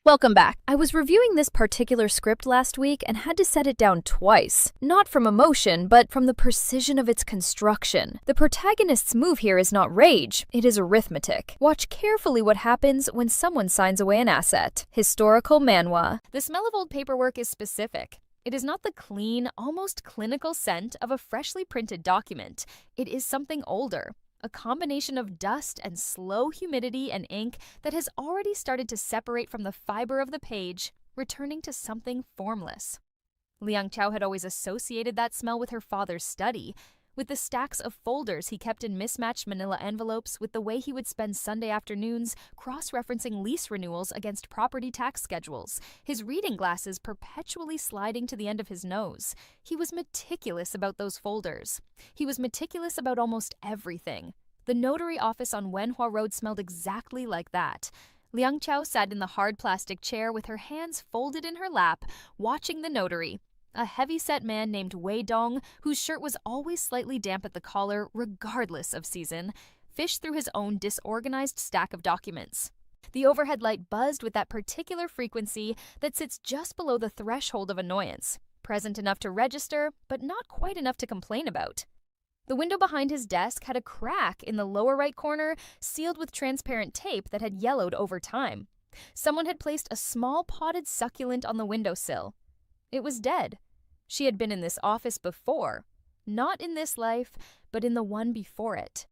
Welcome back. I was reviewing this particular script last week and had to set it down twice. Not from emotion, but from the precision of its construction. The protagonist's move here is not rage, it is arithmetic. Watch carefully what happens when someone signs away an asset. Historical manhwa. The smell of old paperwork is specific. It is not the clean, almost clinical scent of a freshly printed document. It is something older. A combination of dust and slow humidity and ink that has already started to separate from the fiber of the page, returning to something formless. Liang Chao had always associated that smell with her father's study, with the stacks of folders he kept in mismatched manila envelopes, with the way he would spend Sunday afternoons cross-referencing lease renewals against property tax schedules, his reading glasses perpetually sliding to the end of his nose. He was meticulous about those folders. He was meticulous about almost everything. The notary office on Wenhua Road smelled exactly like that. Liang Chao sat in the hard plastic chair with her hands folded in her lap, watching the notary. A heavy-set man named Wei Dong, whose shirt was always slightly damp at the collar, regardless of season, fished through his own disorganized stack of documents. The overhead light buzzed with that particular frequency that sits just below the threshold of annoyance, present enough to register, but not quite enough to complain about. The window behind his desk had a crack in the lower right corner, sealed with transparent tape that had yellowed over time. Someone had placed a small potted succulent on the windowsill. It was dead. She had been in this office before. Not in this life, but in the one before it.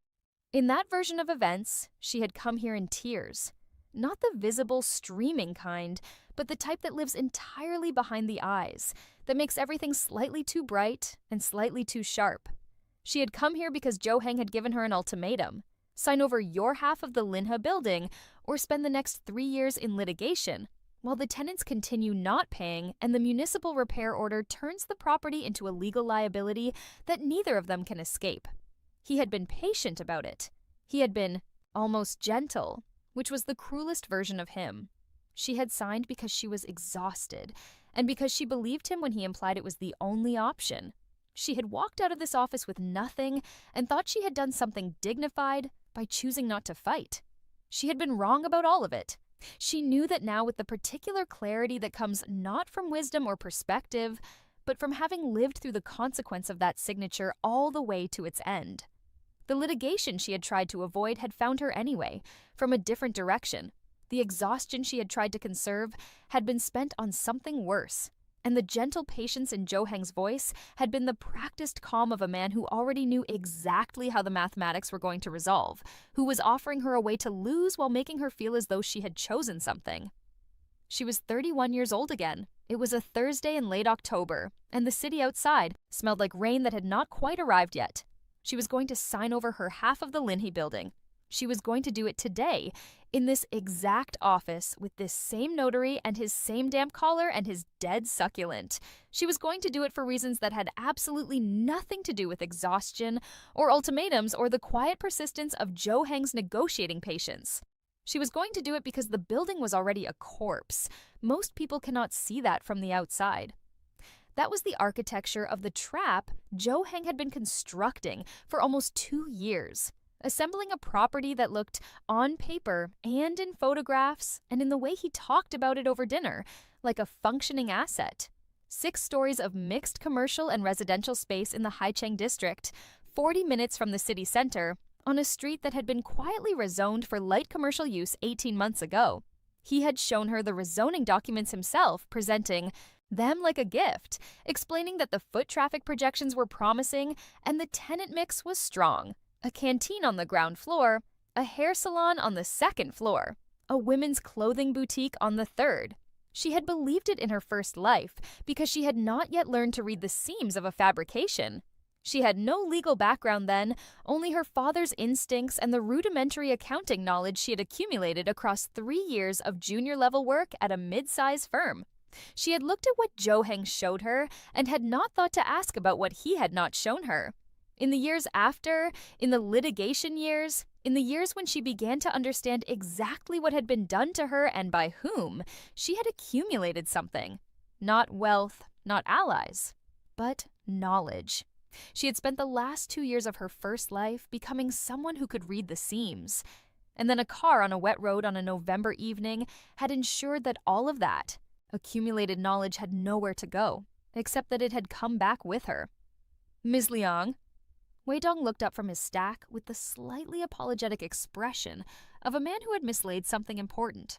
In that version of events, she had come here in tears. Not the visible, streaming kind, but the type that lives entirely behind the eyes, that makes everything slightly too bright and slightly too sharp. She had come here because Zhou Heng had given her an ultimatum. Sign over your half of the Linha building, or spend the next 3 years in litigation, while the tenants continue not paying and the municipal repair order turns the property into a legal liability that neither of them can escape. He had been patient about it. He had been almost gentle, which was the cruelest version of him. She had signed because she was exhausted, and because she believed him when he implied it was the only option. She had walked out of this office with nothing and thought she had done something dignified by choosing not to fight. She had been wrong about all of it. She knew that now with the particular clarity that comes not from wisdom or perspective, but from having lived through the consequence of that signature all the way to its end. The litigation she had tried to avoid had found her anyway, from a different direction. The exhaustion she had tried to conserve had been spent on something worse, and the gentle patience in Zhou Heng's voice had been the practiced calm of a man who already knew exactly how the mathematics were going to resolve, who was offering her a way to lose while making her feel as though she had chosen something. She was 31 years old again. It was a Thursday in late October, and the city outside smelled like rain that had not quite arrived yet. She was going to sign over her half of the Linhe building. She was going to do it today, in this exact office, with this same notary and his same damp collar and his dead succulent. She was going to do it for reasons that had absolutely nothing to do with exhaustion or ultimatums or the quiet persistence of Zhou Heng's negotiating patience. She was going to do it because the building was already a corpse. Most people cannot see that from the outside. That was the architecture of the trap Zhou Heng had been constructing for almost 2 years. Assembling a property that looked, on paper and in photographs and in the way he talked about it over dinner, like a functioning asset. 6 stories of mixed commercial and residential space in the Haicheng district, 40 minutes from the city center, on a street that had been quietly rezoned for light commercial use 18 months ago. He had shown her the rezoning documents himself, presenting them like a gift, explaining that the foot traffic projections were promising and the tenant mix was strong. A canteen on the ground floor, a hair salon on the second floor, a women's clothing boutique on the third. She had believed it in her first life because she had not yet learned to read the seams of a fabrication. She had no legal background then, only her father's instincts and the rudimentary accounting knowledge she had accumulated across 3 years of junior-level work at a mid-size firm. She had looked at what Zhou Heng showed her and had not thought to ask about what he had not shown her. In the years after, in the litigation years, in the years when she began to understand exactly what had been done to her and by whom, she had accumulated something. Not wealth, not allies, but knowledge. She had spent the last 2 years of her first life becoming someone who could read the seams. And then a car on a wet road on a November evening had ensured that all of that accumulated knowledge had nowhere to go, except that it had come back with her. Ms. Liang? Wei Dong looked up from his stack with the slightly apologetic expression of a man who had mislaid something important.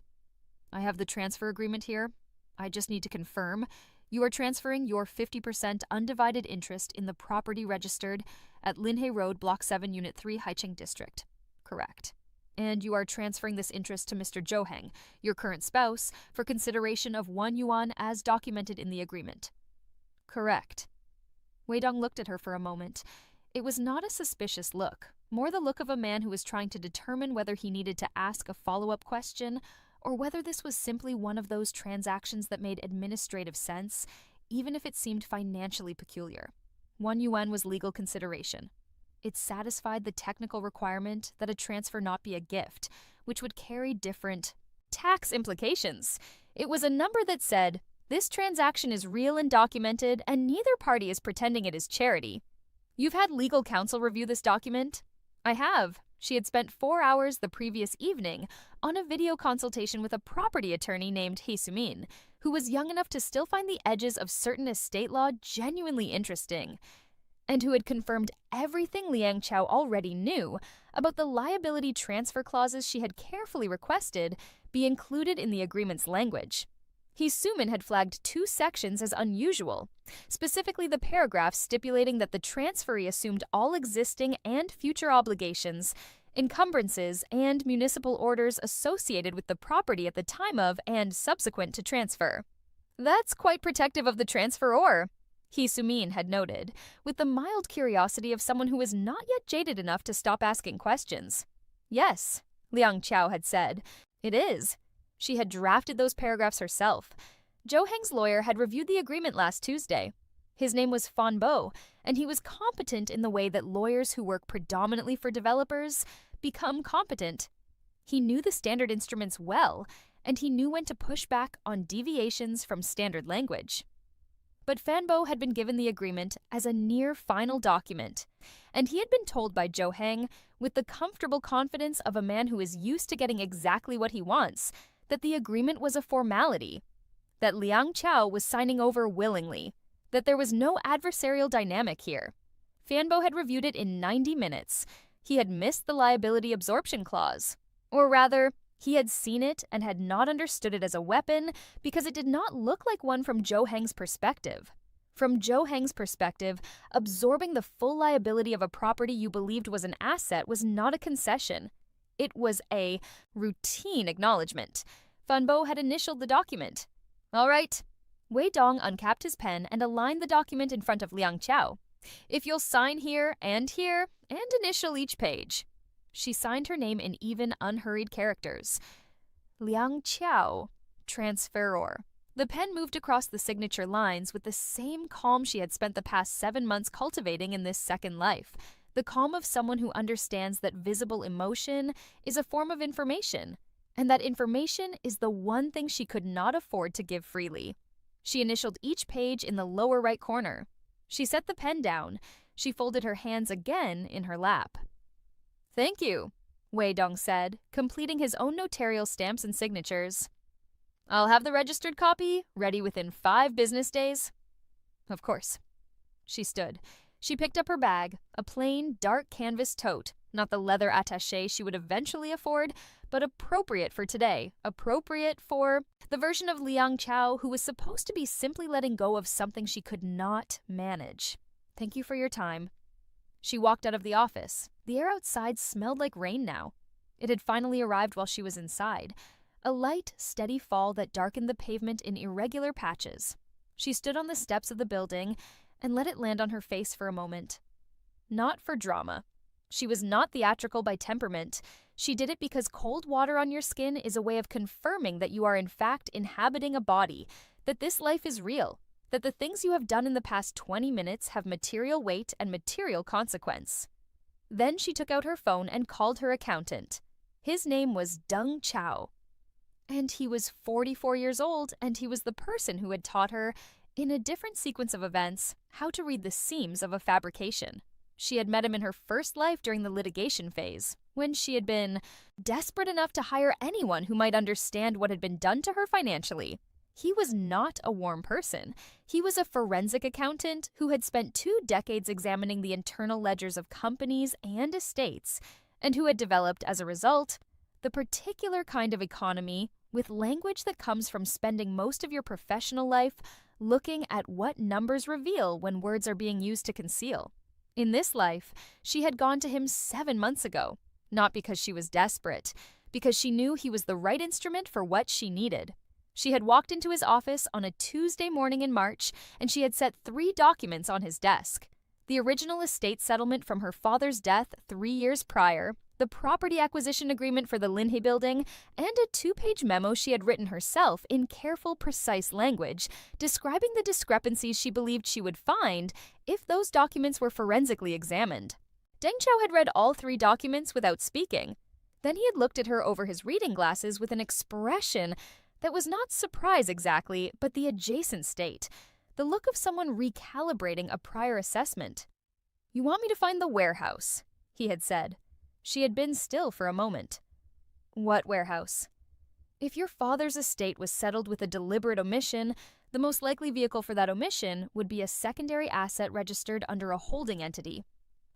I have the transfer agreement here. I just need to confirm. You are transferring your 50% undivided interest in the property registered at Linhei Road, Block 7, Unit 3, Haicheng District. Correct. And you are transferring this interest to Mr. Zhou Heng, your current spouse, for consideration of 1 yuan as documented in the agreement. Correct. Wei Dong looked at her for a moment. It was not a suspicious look, more the look of a man who was trying to determine whether he needed to ask a follow-up question or whether this was simply one of those transactions that made administrative sense, even if it seemed financially peculiar. 1 yuan was legal consideration. It satisfied the technical requirement that a transfer not be a gift, which would carry different tax implications. It was a number that said, this transaction is real and documented, and neither party is pretending it is charity. You've had legal counsel review this document? I have. She had spent 4 hours the previous evening on a video consultation with a property attorney named He Sumin, who was young enough to still find the edges of certain estate law genuinely interesting, and who had confirmed everything Liang Chao already knew about the liability transfer clauses she had carefully requested be included in the agreement's language. He Sumin had flagged 2 sections as unusual, specifically the paragraph stipulating that the transferee assumed all existing and future obligations, encumbrances, and municipal orders associated with the property at the time of and subsequent to transfer. That's quite protective of the transferor, He Sumin had noted, with the mild curiosity of someone who was not yet jaded enough to stop asking questions. Yes, Liang Chao had said, it is. She had drafted those paragraphs herself. Zhou Heng's lawyer had reviewed the agreement last Tuesday. His name was Fan Bo, and he was competent in the way that lawyers who work predominantly for developers become competent. He knew the standard instruments well, and he knew when to push back on deviations from standard language. But Fan Bo had been given the agreement as a near-final document, and he had been told by Zhou Heng, with the comfortable confidence of a man who is used to getting exactly what he wants, that the agreement was a formality, that Liang Chao was signing over willingly, that there was no adversarial dynamic here. Fan Bo had reviewed it in 90 minutes. He had missed the liability absorption clause. Or rather, he had seen it and had not understood it as a weapon because it did not look like one from Zhou Heng's perspective. From Zhou Heng's perspective, absorbing the full liability of a property you believed was an asset was not a concession. It was a routine acknowledgement. Fan Bo had initialed the document. All right. Wei Dong uncapped his pen and aligned the document in front of Liang Chao. If you'll sign here and initial each page. She signed her name in even, unhurried characters. Liang Chao, transferor. The pen moved across the signature lines with the same calm she had spent the past 7 months cultivating in this second life. The calm of someone who understands that visible emotion is a form of information, and that information is the one thing she could not afford to give freely. She initialed each page in the lower right corner. She set the pen down. She folded her hands again in her lap. Thank you, Wei Dong said, completing his own notarial stamps and signatures. I'll have the registered copy ready within 5 business days. Of course. She stood. She picked up her bag, a plain, dark canvas tote, not the leather attaché she would eventually afford, but appropriate for today, appropriate for the version of Liang Chao who was supposed to be simply letting go of something she could not manage. Thank you for your time. She walked out of the office. The air outside smelled like rain now. It had finally arrived while she was inside, a light, steady fall that darkened the pavement in irregular patches. She stood on the steps of the building and let it land on her face for a moment. Not for drama. She was not theatrical by temperament. She did it because cold water on your skin is a way of confirming that you are in fact inhabiting a body, that this life is real, that the things you have done in the past 20 minutes have material weight and material consequence. Then she took out her phone and called her accountant. His name was Deng Chao. And he was 44 years old, and he was the person who had taught her, in a different sequence of events, how to read the seams of a fabrication. She had met him in her first life during the litigation phase, when she had been desperate enough to hire anyone who might understand what had been done to her financially. He was not a warm person. He was a forensic accountant who had spent 2 decades examining the internal ledgers of companies and estates, and who had developed, as a result, the particular kind of economy with language that comes from spending most of your professional life looking at what numbers reveal when words are being used to conceal. In this life, she had gone to him 7 months ago, not because she was desperate, because she knew he was the right instrument for what she needed. She had walked into his office on a Tuesday morning in March, and she had set 3 documents on his desk. The original estate settlement from her father's death 3 years prior, the property acquisition agreement for the Linhay building, and a 2-page memo she had written herself in careful, precise language, describing the discrepancies she believed she would find if those documents were forensically examined. Deng Chao had read all 3 documents without speaking. Then he had looked at her over his reading glasses with an expression that was not surprise exactly, but the adjacent state, the look of someone recalibrating a prior assessment. "You want me to find the warehouse," he had said. She had been still for a moment. "What warehouse?" "If your father's estate was settled with a deliberate omission, the most likely vehicle for that omission would be a secondary asset registered under a holding entity.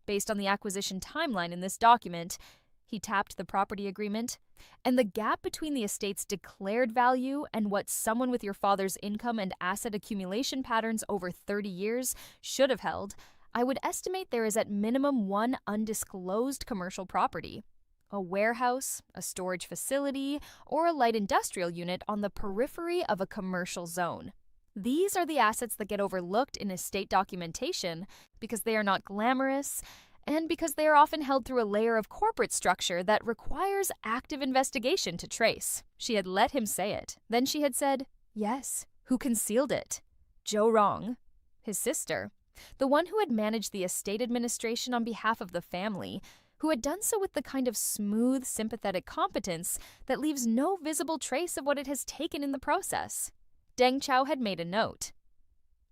Based on the acquisition timeline in this document," he tapped the property agreement, "and the gap between the estate's declared value and what someone with your father's income and asset accumulation patterns over 30 years should have held, I would estimate there is at minimum 1 undisclosed commercial property. A warehouse, a storage facility, or a light industrial unit on the periphery of a commercial zone. These are the assets that get overlooked in estate documentation because they are not glamorous, and because they are often held through a layer of corporate structure that requires active investigation to trace." She had let him say it. Then she had said, "Yes, who concealed it? Zhou Rong, his sister, the one who had managed the estate administration on behalf of the family, who had done so with the kind of smooth, sympathetic competence that leaves no visible trace of what it has taken in the process." Deng Chao had made a note.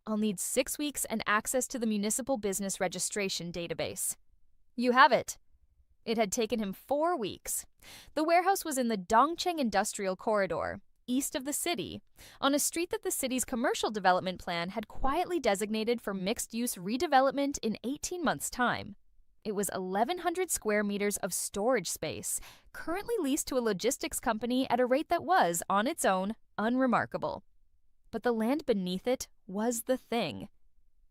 "I'll need 6 weeks and access to the municipal business registration database." "You have it." It had taken him 4 weeks. The warehouse was in the Dongcheng Industrial Corridor, east of the city, on a street that the city's commercial development plan had quietly designated for mixed-use redevelopment in 18 months' time. It was 1,100 square meters of storage space, currently leased to a logistics company at a rate that was, on its own, unremarkable. But the land beneath it was the thing.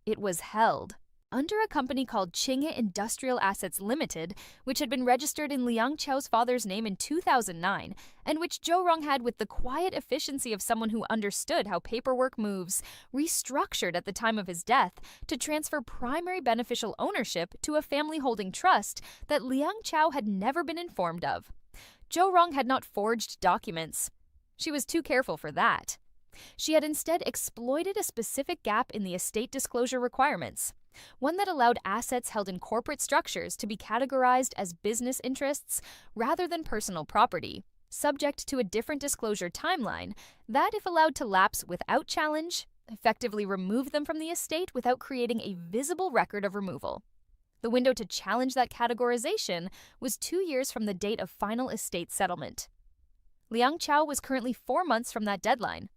It was held under a company called Qinghe Industrial Assets Limited, which had been registered in Liang Chao's father's name in 2009, and which Zhou Rong had, with the quiet efficiency of someone who understood how paperwork moves, restructured at the time of his death to transfer primary beneficial ownership to a family holding trust that Liang Chao had never been informed of. Zhou Rong had not forged documents. She was too careful for that. She had instead exploited a specific gap in the estate disclosure requirements, one that allowed assets held in corporate structures to be categorized as business interests rather than personal property, subject to a different disclosure timeline that, if allowed to lapse without challenge, effectively removed them from the estate without creating a visible record of removal. The window to challenge that categorization was 2 years from the date of final estate settlement. Liang Chao was currently 4 months from that deadline.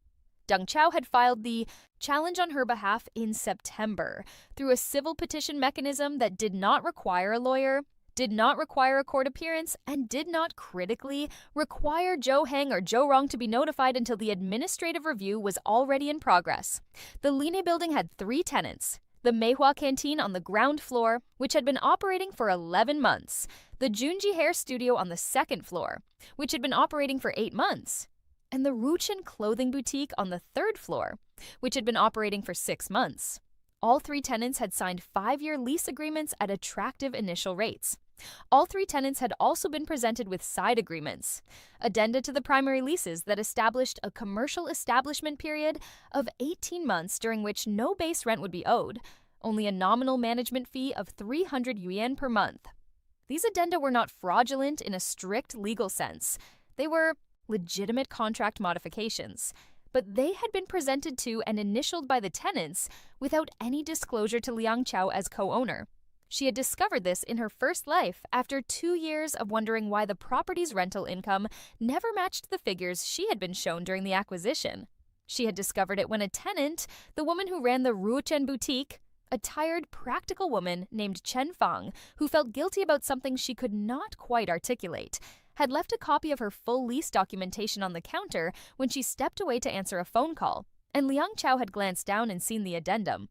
Deng Chao had filed the challenge on her behalf in September through a civil petition mechanism that did not require a lawyer, did not require a court appearance, and did not, critically, require Zhou Heng or Zhou Rong to be notified until the administrative review was already in progress. The Linhay building had 3 tenants: the Meihua Canteen on the ground floor, which had been operating for 11 months, the Junji Hair Studio on the 2nd floor, which had been operating for 8 months, and the Ruchen Clothing Boutique on the 3rd floor, which had been operating for 6 months. All 3 tenants had signed 5-year lease agreements at attractive initial rates. All 3 tenants had also been presented with side agreements, addenda to the primary leases that established a commercial establishment period of 18 months during which no base rent would be owed, only a nominal management fee of 300 yuan per month. These addenda were not fraudulent in a strict legal sense. They were legitimate contract modifications, but they had been presented to and initialed by the tenants without any disclosure to Liang Chao as co-owner. She had discovered this in her first life after 2 years of wondering why the property's rental income never matched the figures she had been shown during the acquisition. She had discovered it when a tenant, the woman who ran the Ruochen boutique, a tired, practical woman named Chen Fang, who felt guilty about something she could not quite articulate, had left a copy of her full lease documentation on the counter when she stepped away to answer a phone call, and Liang Chao had glanced down and seen the addendum.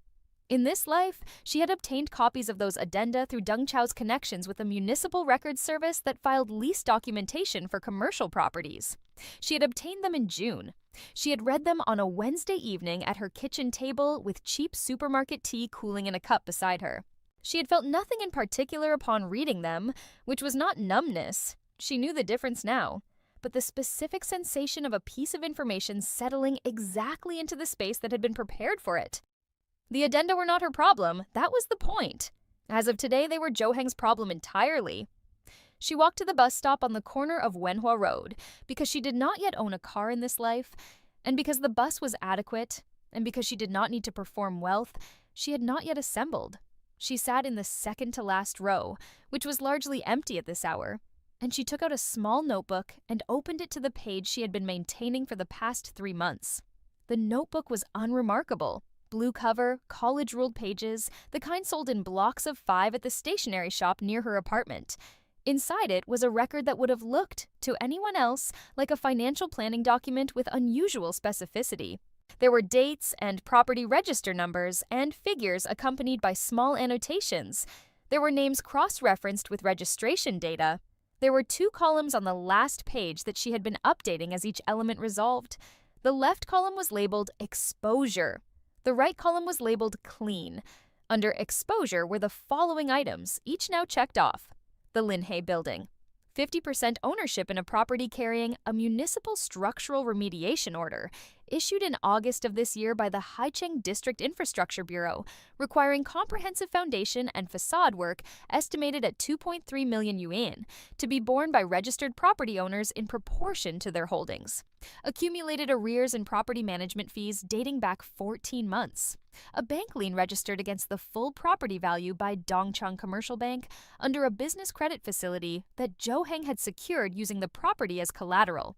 In this life, she had obtained copies of those addenda through Deng Chao's connections with a municipal records service that filed lease documentation for commercial properties. She had obtained them in June. She had read them on a Wednesday evening at her kitchen table with cheap supermarket tea cooling in a cup beside her. She had felt nothing in particular upon reading them, which was not numbness. She knew the difference now, but the specific sensation of a piece of information settling exactly into the space that had been prepared for it. The addenda were not her problem, that was the point. As of today, they were Zhou Heng's problem entirely. She walked to the bus stop on the corner of Wenhua Road because she did not yet own a car in this life, and because the bus was adequate, and because she did not need to perform wealth, she had not yet assembled. She sat in the second-to-last row, which was largely empty at this hour, and she took out a small notebook and opened it to the page she had been maintaining for the past 3 months. The notebook was unremarkable. Blue cover, college-ruled pages, the kind sold in blocks of 5 at the stationery shop near her apartment. Inside it was a record that would have looked, to anyone else, like a financial planning document with unusual specificity. There were dates and property register numbers and figures accompanied by small annotations. There were names cross-referenced with registration data. There were 2 columns on the last page that she had been updating as each element resolved. The left column was labeled Exposure. The right column was labeled Clean. Under Exposure were the following items, each now checked off. The Linhei Building. 50% ownership in a property carrying a municipal structural remediation order, issued in August of this year by the Haicheng District Infrastructure Bureau, requiring comprehensive foundation and facade work estimated at 2.3 million yuan, to be borne by registered property owners in proportion to their holdings. Accumulated arrears and property management fees dating back 14 months. A bank lien registered against the full property value by Dongchang Commercial Bank under a business credit facility that Zhou Heng had secured using the property as collateral.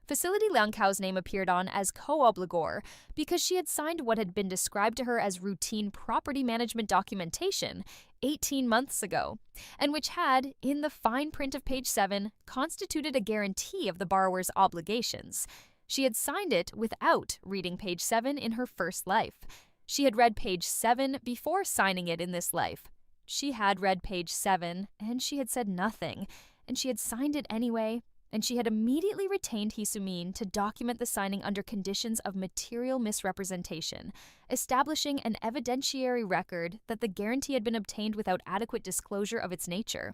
Facility Liang Cao's name appeared on as co-obligor because she had signed what had been described to her as routine property management documentation 18 months ago, and which had, in the fine print of page 7, constituted a guarantee of the borrower's obligations. She had signed it without reading page 7 in her first life. She had read page 7 before signing it in this life. She had read page 7, and she had said nothing, and she had signed it anyway, and she had immediately retained Hisumin to document the signing under conditions of material misrepresentation, establishing an evidentiary record that the guarantee had been obtained without adequate disclosure of its nature.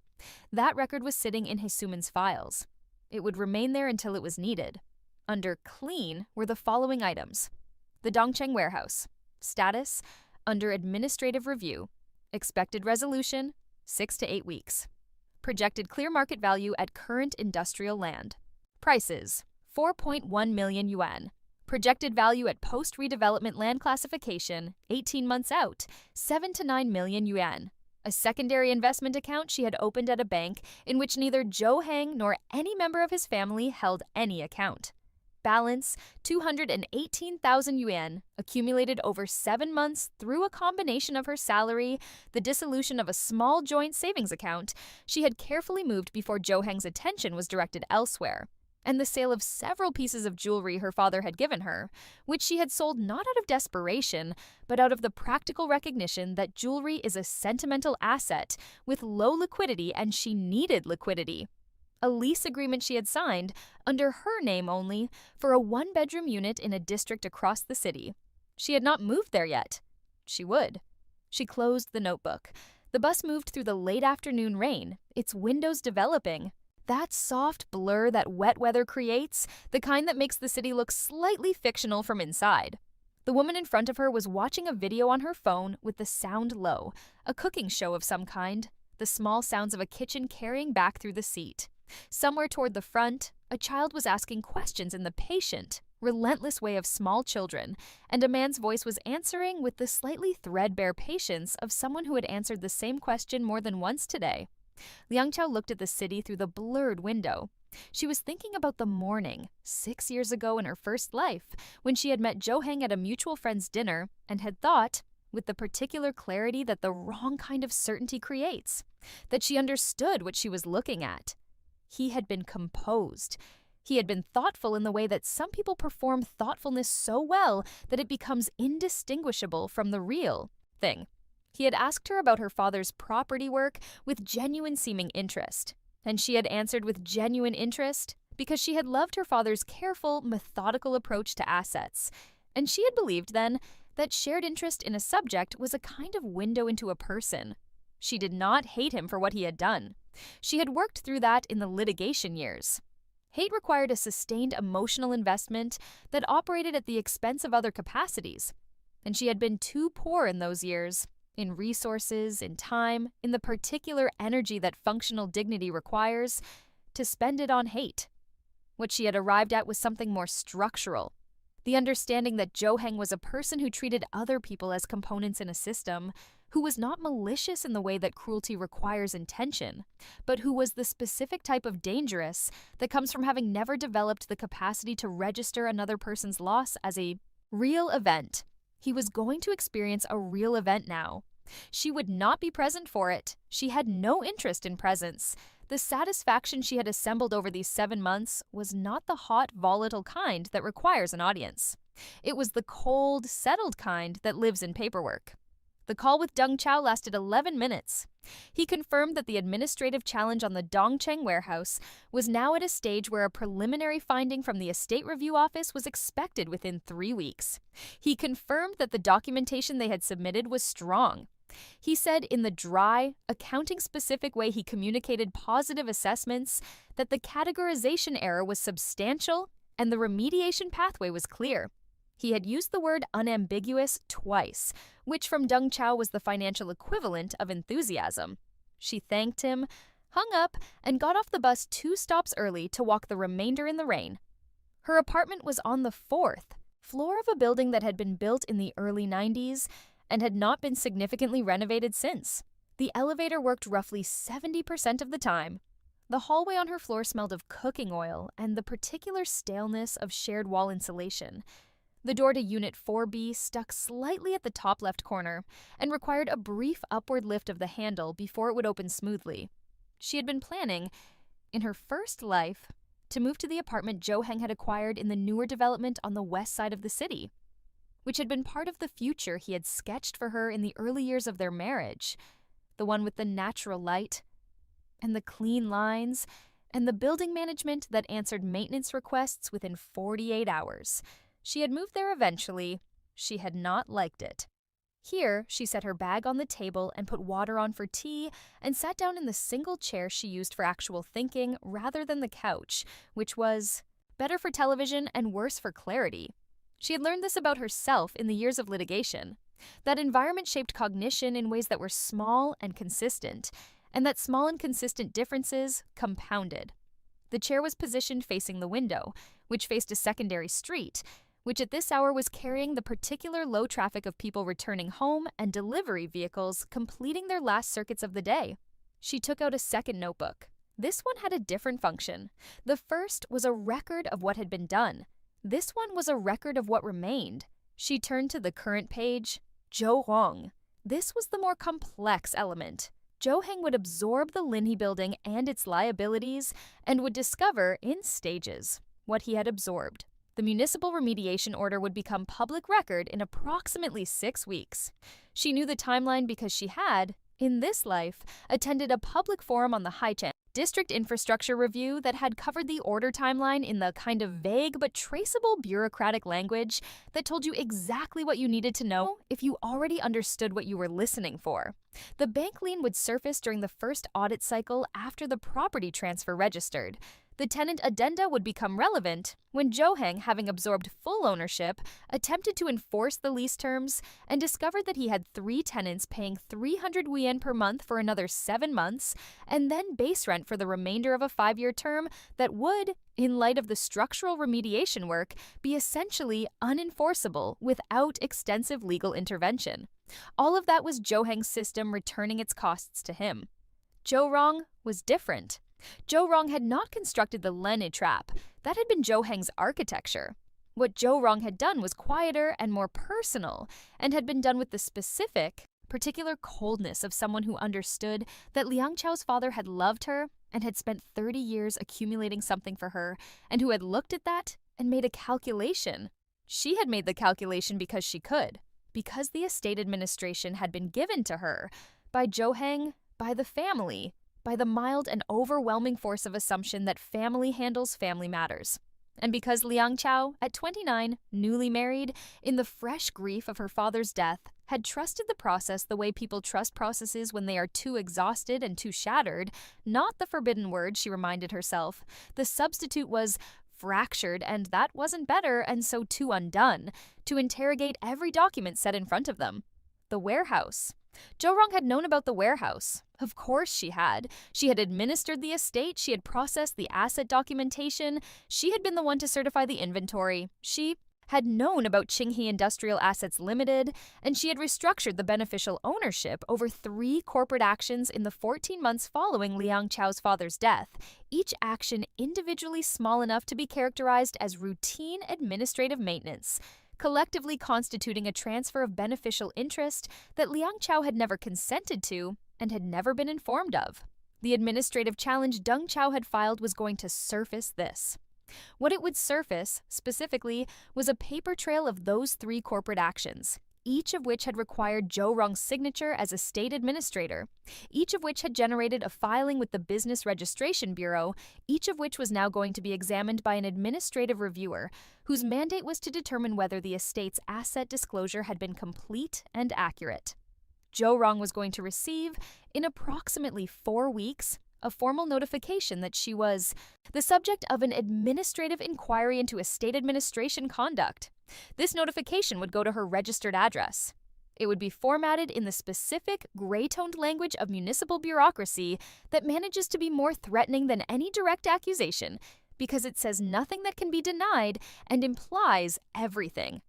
That record was sitting in Hisumin's files. It would remain there until it was needed. Under Clean were the following items. The Dongcheng Warehouse. Status, under administrative review. Expected resolution, 6 to 8 weeks. Projected clear market value at current industrial land. Prices, 4.1 million yuan. Projected value at post-redevelopment land classification, 18 months out, 7 to 9 million yuan. A secondary investment account she had opened at a bank in which neither Zhou Heng nor any member of his family held any account. Balance, 218,000 yuan, accumulated over 7 months through a combination of her salary, the dissolution of a small joint savings account she had carefully moved before Zhou Heng's attention was directed elsewhere, and the sale of several pieces of jewelry her father had given her, which she had sold not out of desperation, but out of the practical recognition that jewelry is a sentimental asset with low liquidity and she needed liquidity. A lease agreement she had signed, under her name only, for a 1-bedroom unit in a district across the city. She had not moved there yet. She would. She closed the notebook. The bus moved through the late afternoon rain, its windows developing. That soft blur that wet weather creates, the kind that makes the city look slightly fictional from inside. The woman in front of her was watching a video on her phone with the sound low, a cooking show of some kind, the small sounds of a kitchen carrying back through the seat. Somewhere toward the front, a child was asking questions in the patient, relentless way of small children, and a man's voice was answering with the slightly threadbare patience of someone who had answered the same question more than once today. Liang Chao looked at the city through the blurred window. She was thinking about the morning, 6 years ago in her first life, when she had met Zhou Heng at a mutual friend's dinner and had thought, with the particular clarity that the wrong kind of certainty creates, that she understood what she was looking at. He had been composed. He had been thoughtful in the way that some people perform thoughtfulness so well that it becomes indistinguishable from the real thing. He had asked her about her father's property work with genuine seeming interest, and she had answered with genuine interest because she had loved her father's careful, methodical approach to assets, and she had believed then that shared interest in a subject was a kind of window into a person. She did not hate him for what he had done. She had worked through that in the litigation years. Hate required a sustained emotional investment that operated at the expense of other capacities, and she had been too poor in those years, in resources, in time, in the particular energy that functional dignity requires, to spend it on hate. What she had arrived at was something more structural. The understanding that Zhou Heng was a person who treated other people as components in a system, who was not malicious in the way that cruelty requires intention, but who was the specific type of dangerous that comes from having never developed the capacity to register another person's loss as a real event. He was going to experience a real event now. She would not be present for it. She had no interest in presence. The satisfaction she had assembled over these 7 months was not the hot, volatile kind that requires an audience. It was the cold, settled kind that lives in paperwork. The call with Deng Chao lasted 11 minutes. He confirmed that the administrative challenge on the Dongcheng warehouse was now at a stage where a preliminary finding from the Estate Review Office was expected within 3 weeks. He confirmed that the documentation they had submitted was strong. He said in the dry, accounting-specific way he communicated positive assessments that the categorization error was substantial and the remediation pathway was clear. He had used the word unambiguous twice, which from Deng Chao was the financial equivalent of enthusiasm. She thanked him, hung up, and got off the bus 2 stops early to walk the remainder in the rain. Her apartment was on the 4th floor of a building that had been built in the early 90s and had not been significantly renovated since. The elevator worked roughly 70% of the time. The hallway on her floor smelled of cooking oil and the particular staleness of shared wall insulation. The door to Unit 4B stuck slightly at the top left corner and required a brief upward lift of the handle before it would open smoothly. She had been planning, in her first life, to move to the apartment Zhou Heng had acquired in the newer development on the west side of the city, which had been part of the future he had sketched for her in the early years of their marriage, the one with the natural light, and the clean lines, and the building management that answered maintenance requests within 48 hours. She had moved there eventually. She had not liked it. Here, she set her bag on the table and put water on for tea and sat down in the single chair she used for actual thinking rather than the couch, which was better for television and worse for clarity. She had learned this about herself in the years of litigation. That environment shaped cognition in ways that were small and consistent, and that small and consistent differences compounded. The chair was positioned facing the window, which faced a secondary street, which at this hour was carrying the particular low traffic of people returning home and delivery vehicles completing their last circuits of the day. She took out a second notebook. This one had a different function. The first was a record of what had been done. This one was a record of what remained. She turned to the current page. Zhou Hong. This was the more complex element. Zhou Heng would absorb the Linhe building and its liabilities and would discover, in stages, what he had absorbed. The municipal remediation order would become public record in approximately 6 weeks. She knew the timeline because she had, in this life, attended a public forum on the Haichan District Infrastructure Review that had covered the order timeline in the kind of vague but traceable bureaucratic language that told you exactly what you needed to know if you already understood what you were listening for. The bank lien would surface during the first audit cycle after the property transfer registered. The tenant addenda would become relevant when Johang, having absorbed full ownership, attempted to enforce the lease terms and discovered that he had 3 tenants paying 300 yuan per month for another 7 months, and then base rent for the remainder of a 5-year term that would, in light of the structural remediation work, be essentially unenforceable without extensive legal intervention. All of that was Johang's system returning its costs to him. Zhou Rong was different. Zhou Rong had not constructed the Lenne trap. That had been Johang's architecture. What Zhou Rong had done was quieter and more personal, and had been done with the specific, particular coldness of someone who understood that Liang Chao's father had loved her and had spent 30 years accumulating something for her, and who had looked at that and made a calculation. She had made the calculation because she could, because the estate administration had been given to her by Johang, by the family, by the mild and overwhelming force of assumption that family handles family matters. And because Liang Chao, at 29, newly married, in the fresh grief of her father's death, had trusted the process the way people trust processes when they are too exhausted and too shattered, not the forbidden word, she reminded herself. The substitute was fractured, and that wasn't better, and so too undone, to interrogate every document set in front of them. The warehouse. Zhou Rong had known about the warehouse. Of course she had. She had administered the estate, she had processed the asset documentation, she had been the one to certify the inventory. She had known about Qinghe Industrial Assets Limited, and she had restructured the beneficial ownership over 3 corporate actions in the 14 months following Liang Chao's father's death, each action individually small enough to be characterized as routine administrative maintenance, collectively constituting a transfer of beneficial interest that Liang Chao had never consented to and had never been informed of. The administrative challenge Deng Chao had filed was going to surface this. What it would surface, specifically, was a paper trail of those 3 corporate actions, each of which had required Zhou Rong's signature as a state administrator, each of which had generated a filing with the Business Registration Bureau, each of which was now going to be examined by an administrative reviewer, whose mandate was to determine whether the estate's asset disclosure had been complete and accurate. Zhou Rong was going to receive, in approximately 4 weeks, a formal notification that she was the subject of an administrative inquiry into estate administration conduct. This notification would go to her registered address. It would be formatted in the specific, gray-toned language of municipal bureaucracy that manages to be more threatening than any direct accusation, because it says nothing that can be denied and implies everything.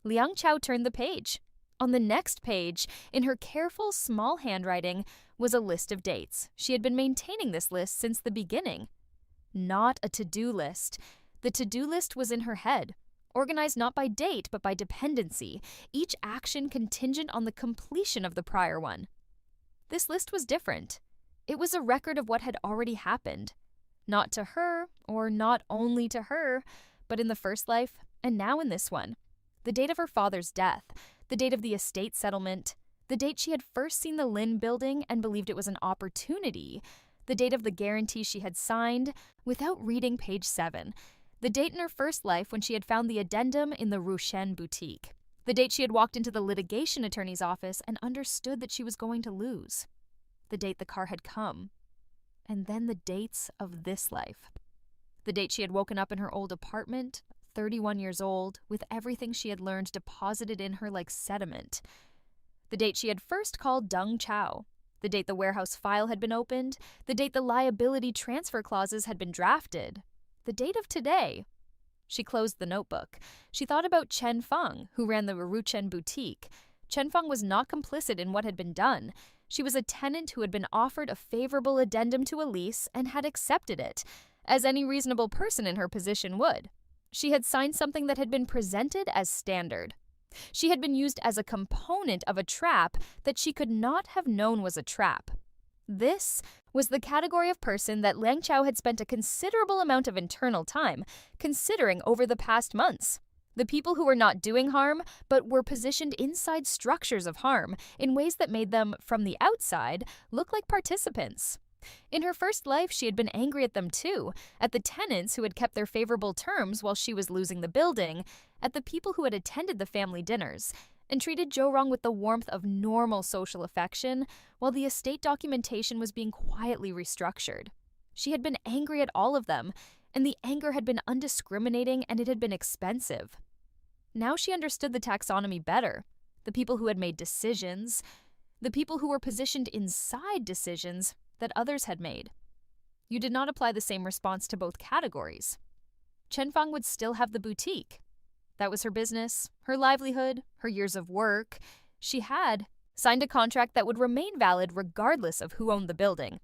Liang Chao turned the page. On the next page, in her careful, small handwriting, was a list of dates. She had been maintaining this list since the beginning. Not a to-do list. The to-do list was in her head, organized not by date but by dependency, each action contingent on the completion of the prior one. This list was different. It was a record of what had already happened. Not to her, or not only to her, but in the first life, and now in this one. The date of her father's death, the date of the estate settlement, the date she had first seen the Lin building and believed it was an opportunity, the date of the guarantee she had signed without reading page 7, the date in her first life when she had found the addendum in the Rushen boutique, the date she had walked into the litigation attorney's office and understood that she was going to lose, the date the car had come, and then the dates of this life. The date she had woken up in her old apartment, 31 years old, with everything she had learned deposited in her like sediment. The date she had first called Deng Chao. The date the warehouse file had been opened. The date the liability transfer clauses had been drafted. The date of today. She closed the notebook. She thought about Chen Feng, who ran the Ruchen boutique. Chen Feng was not complicit in what had been done. She was a tenant who had been offered a favorable addendum to a lease and had accepted it, as any reasonable person in her position would. She had signed something that had been presented as standard. She had been used as a component of a trap that she could not have known was a trap. This was the category of person that Liang Chao had spent a considerable amount of internal time considering over the past months. The people who were not doing harm, but were positioned inside structures of harm in ways that made them, from the outside, look like participants. In her first life, she had been angry at them too, at the tenants who had kept their favorable terms while she was losing the building, at the people who had attended the family dinners, and treated Zhou Rong with the warmth of normal social affection while the estate documentation was being quietly restructured. She had been angry at all of them, and the anger had been undiscriminating and it had been expensive. Now she understood the taxonomy better. The people who had made decisions, the people who were positioned inside decisions that others had made. You did not apply the same response to both categories. Chenfang would still have the boutique. That was her business, her livelihood, her years of work. She had signed a contract that would remain valid regardless of who owned the building.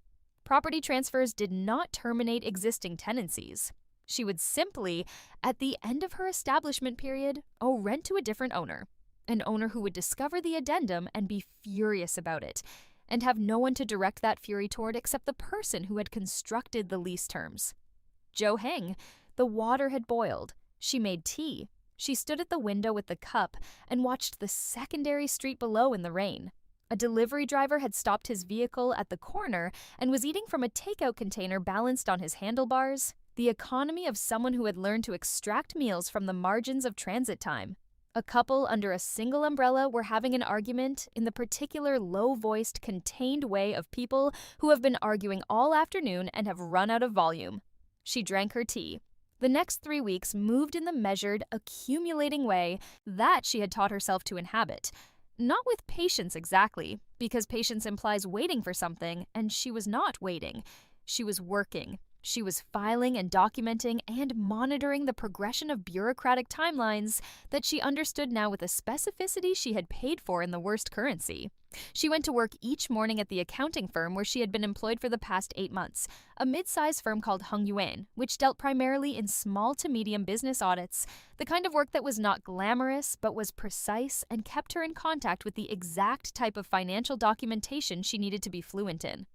Property transfers did not terminate existing tenancies. She would simply, at the end of her establishment period, owe rent to a different owner. An owner who would discover the addendum and be furious about it, and have no one to direct that fury toward except the person who had constructed the lease terms. Zhou Heng, the water had boiled. She made tea. She stood at the window with the cup and watched the secondary street below in the rain. A delivery driver had stopped his vehicle at the corner and was eating from a takeout container balanced on his handlebars, the economy of someone who had learned to extract meals from the margins of transit time. A couple under a single umbrella were having an argument in the particular low-voiced, contained way of people who have been arguing all afternoon and have run out of volume. She drank her tea. The next 3 weeks moved in the measured, accumulating way that she had taught herself to inhabit. Not with patience exactly, because patience implies waiting for something, and she was not waiting. She was working. She was filing and documenting and monitoring the progression of bureaucratic timelines that she understood now with a specificity she had paid for in the worst currency. She went to work each morning at the accounting firm where she had been employed for the past 8 months, a mid-sized firm called Hung Yuan, which dealt primarily in small to medium business audits, the kind of work that was not glamorous but was precise and kept her in contact with the exact type of financial documentation she needed to be fluent in.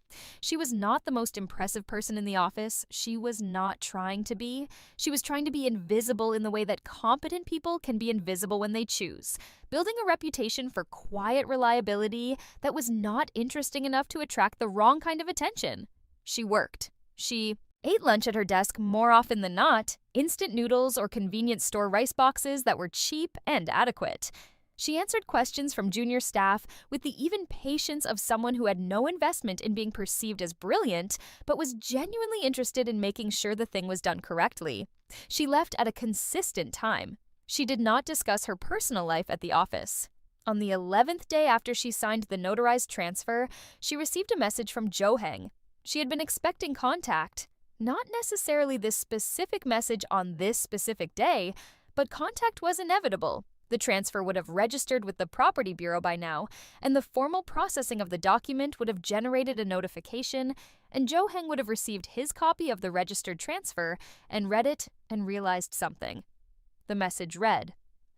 She was not the most impressive person in the office. She was not trying to be. She was trying to be invisible in the way that competent people can be invisible when they choose, building a reputation for quiet reliability that was not interesting enough to attract the wrong kind of attention. She worked. She ate lunch at her desk more often than not, instant noodles or convenience store rice boxes that were cheap and adequate. She answered questions from junior staff with the even patience of someone who had no investment in being perceived as brilliant, but was genuinely interested in making sure the thing was done correctly. She left at a consistent time. She did not discuss her personal life at the office. On the 11th day after she signed the notarized transfer, she received a message from Zhou Heng. She had been expecting contact. Not necessarily this specific message on this specific day, but contact was inevitable. The transfer would have registered with the Property Bureau by now, and the formal processing of the document would have generated a notification, and Zhou Heng would have received his copy of the registered transfer and read it and realized something. The message read,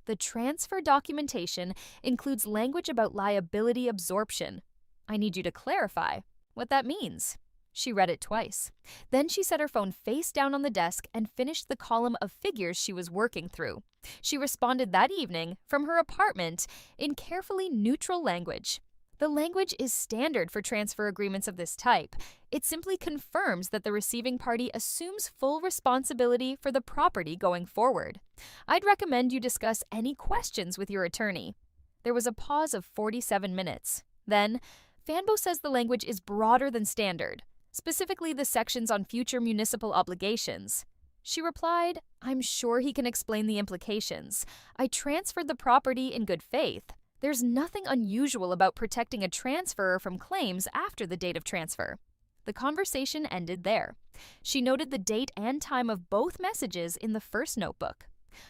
"The transfer documentation includes language about liability absorption. I need you to clarify what that means." She read it twice. Then she set her phone face down on the desk and finished the column of figures she was working through. She responded that evening from her apartment in carefully neutral language. The language is standard for transfer agreements of this type. It simply confirms that the receiving party assumes full responsibility for the property going forward. I'd recommend you discuss any questions with your attorney. There was a pause of 47 minutes. Then, Fanbo says the language is broader than standard, specifically the sections on future municipal obligations. She replied, "I'm sure he can explain the implications. I transferred the property in good faith. There's nothing unusual about protecting a transferor from claims after the date of transfer." The conversation ended there. She noted the date and time of both messages in the first notebook.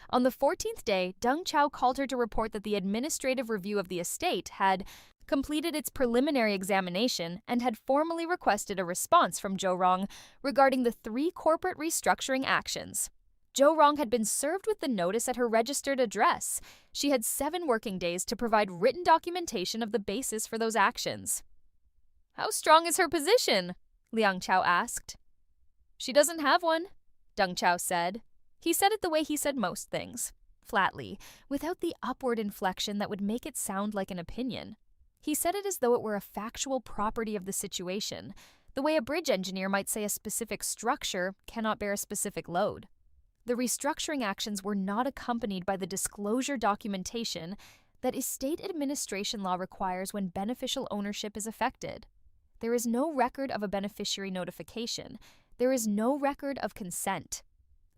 On the 14th day, Deng Chao called her to report that the administrative review of the estate had completed its preliminary examination and had formally requested a response from Zhou Rong regarding the 3 corporate restructuring actions. Zhou Rong had been served with the notice at her registered address. She had 7 working days to provide written documentation of the basis for those actions. "How strong is her position?" Liang Chao asked. "She doesn't have one," Deng Chao said. He said it the way he said most things, flatly, without the upward inflection that would make it sound like an opinion. He said it as though it were a factual property of the situation, the way a bridge engineer might say a specific structure cannot bear a specific load. The restructuring actions were not accompanied by the disclosure documentation that estate administration law requires when beneficial ownership is affected. There is no record of a beneficiary notification. There is no record of consent.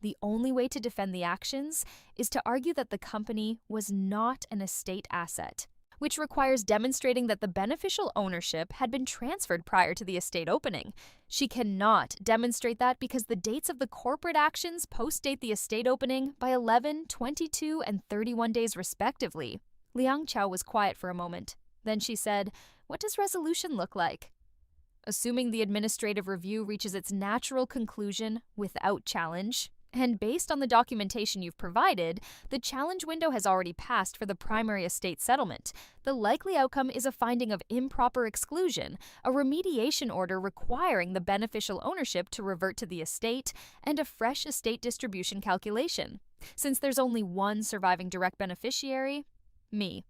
The only way to defend the actions is to argue that the company was not an estate asset, which requires demonstrating that the beneficial ownership had been transferred prior to the estate opening. She cannot demonstrate that because the dates of the corporate actions post-date the estate opening by 11, 22, and 31 days respectively. Liang Qiao was quiet for a moment. Then she said, "What does resolution look like?" Assuming the administrative review reaches its natural conclusion without challenge, and based on the documentation you've provided, the challenge window has already passed for the primary estate settlement. The likely outcome is a finding of improper exclusion, a remediation order requiring the beneficial ownership to revert to the estate, and a fresh estate distribution calculation. Since there's only one surviving direct beneficiary, me.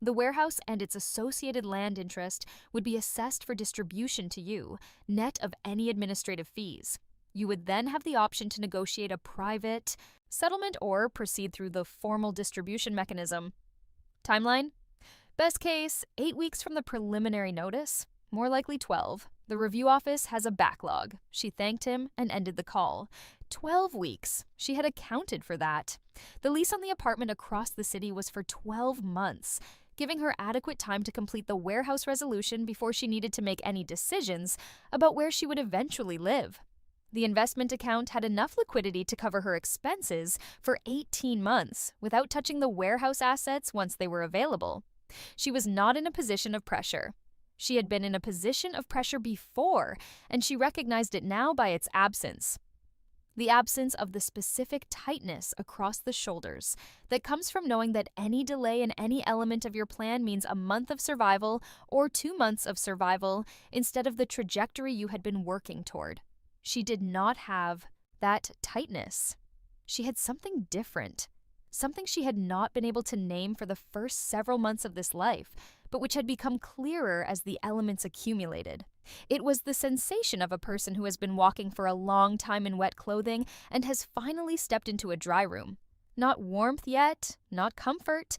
The warehouse and its associated land interest would be assessed for distribution to you, net of any administrative fees. You would then have the option to negotiate a private settlement or proceed through the formal distribution mechanism. Timeline? Best case, 8 weeks from the preliminary notice, more likely 12. The review office has a backlog. She thanked him and ended the call. 12 weeks. She had accounted for that. The lease on the apartment across the city was for 12 months, giving her adequate time to complete the warehouse resolution before she needed to make any decisions about where she would eventually live. The investment account had enough liquidity to cover her expenses for 18 months without touching the warehouse assets once they were available. She was not in a position of pressure. She had been in a position of pressure before, and she recognized it now by its absence. The absence of the specific tightness across the shoulders that comes from knowing that any delay in any element of your plan means a month of survival or 2 months of survival instead of the trajectory you had been working toward. She did not have that tightness. She had something different, something she had not been able to name for the first several months of this life, but which had become clearer as the elements accumulated. It was the sensation of a person who has been walking for a long time in wet clothing and has finally stepped into a dry room. Not warmth yet, not comfort,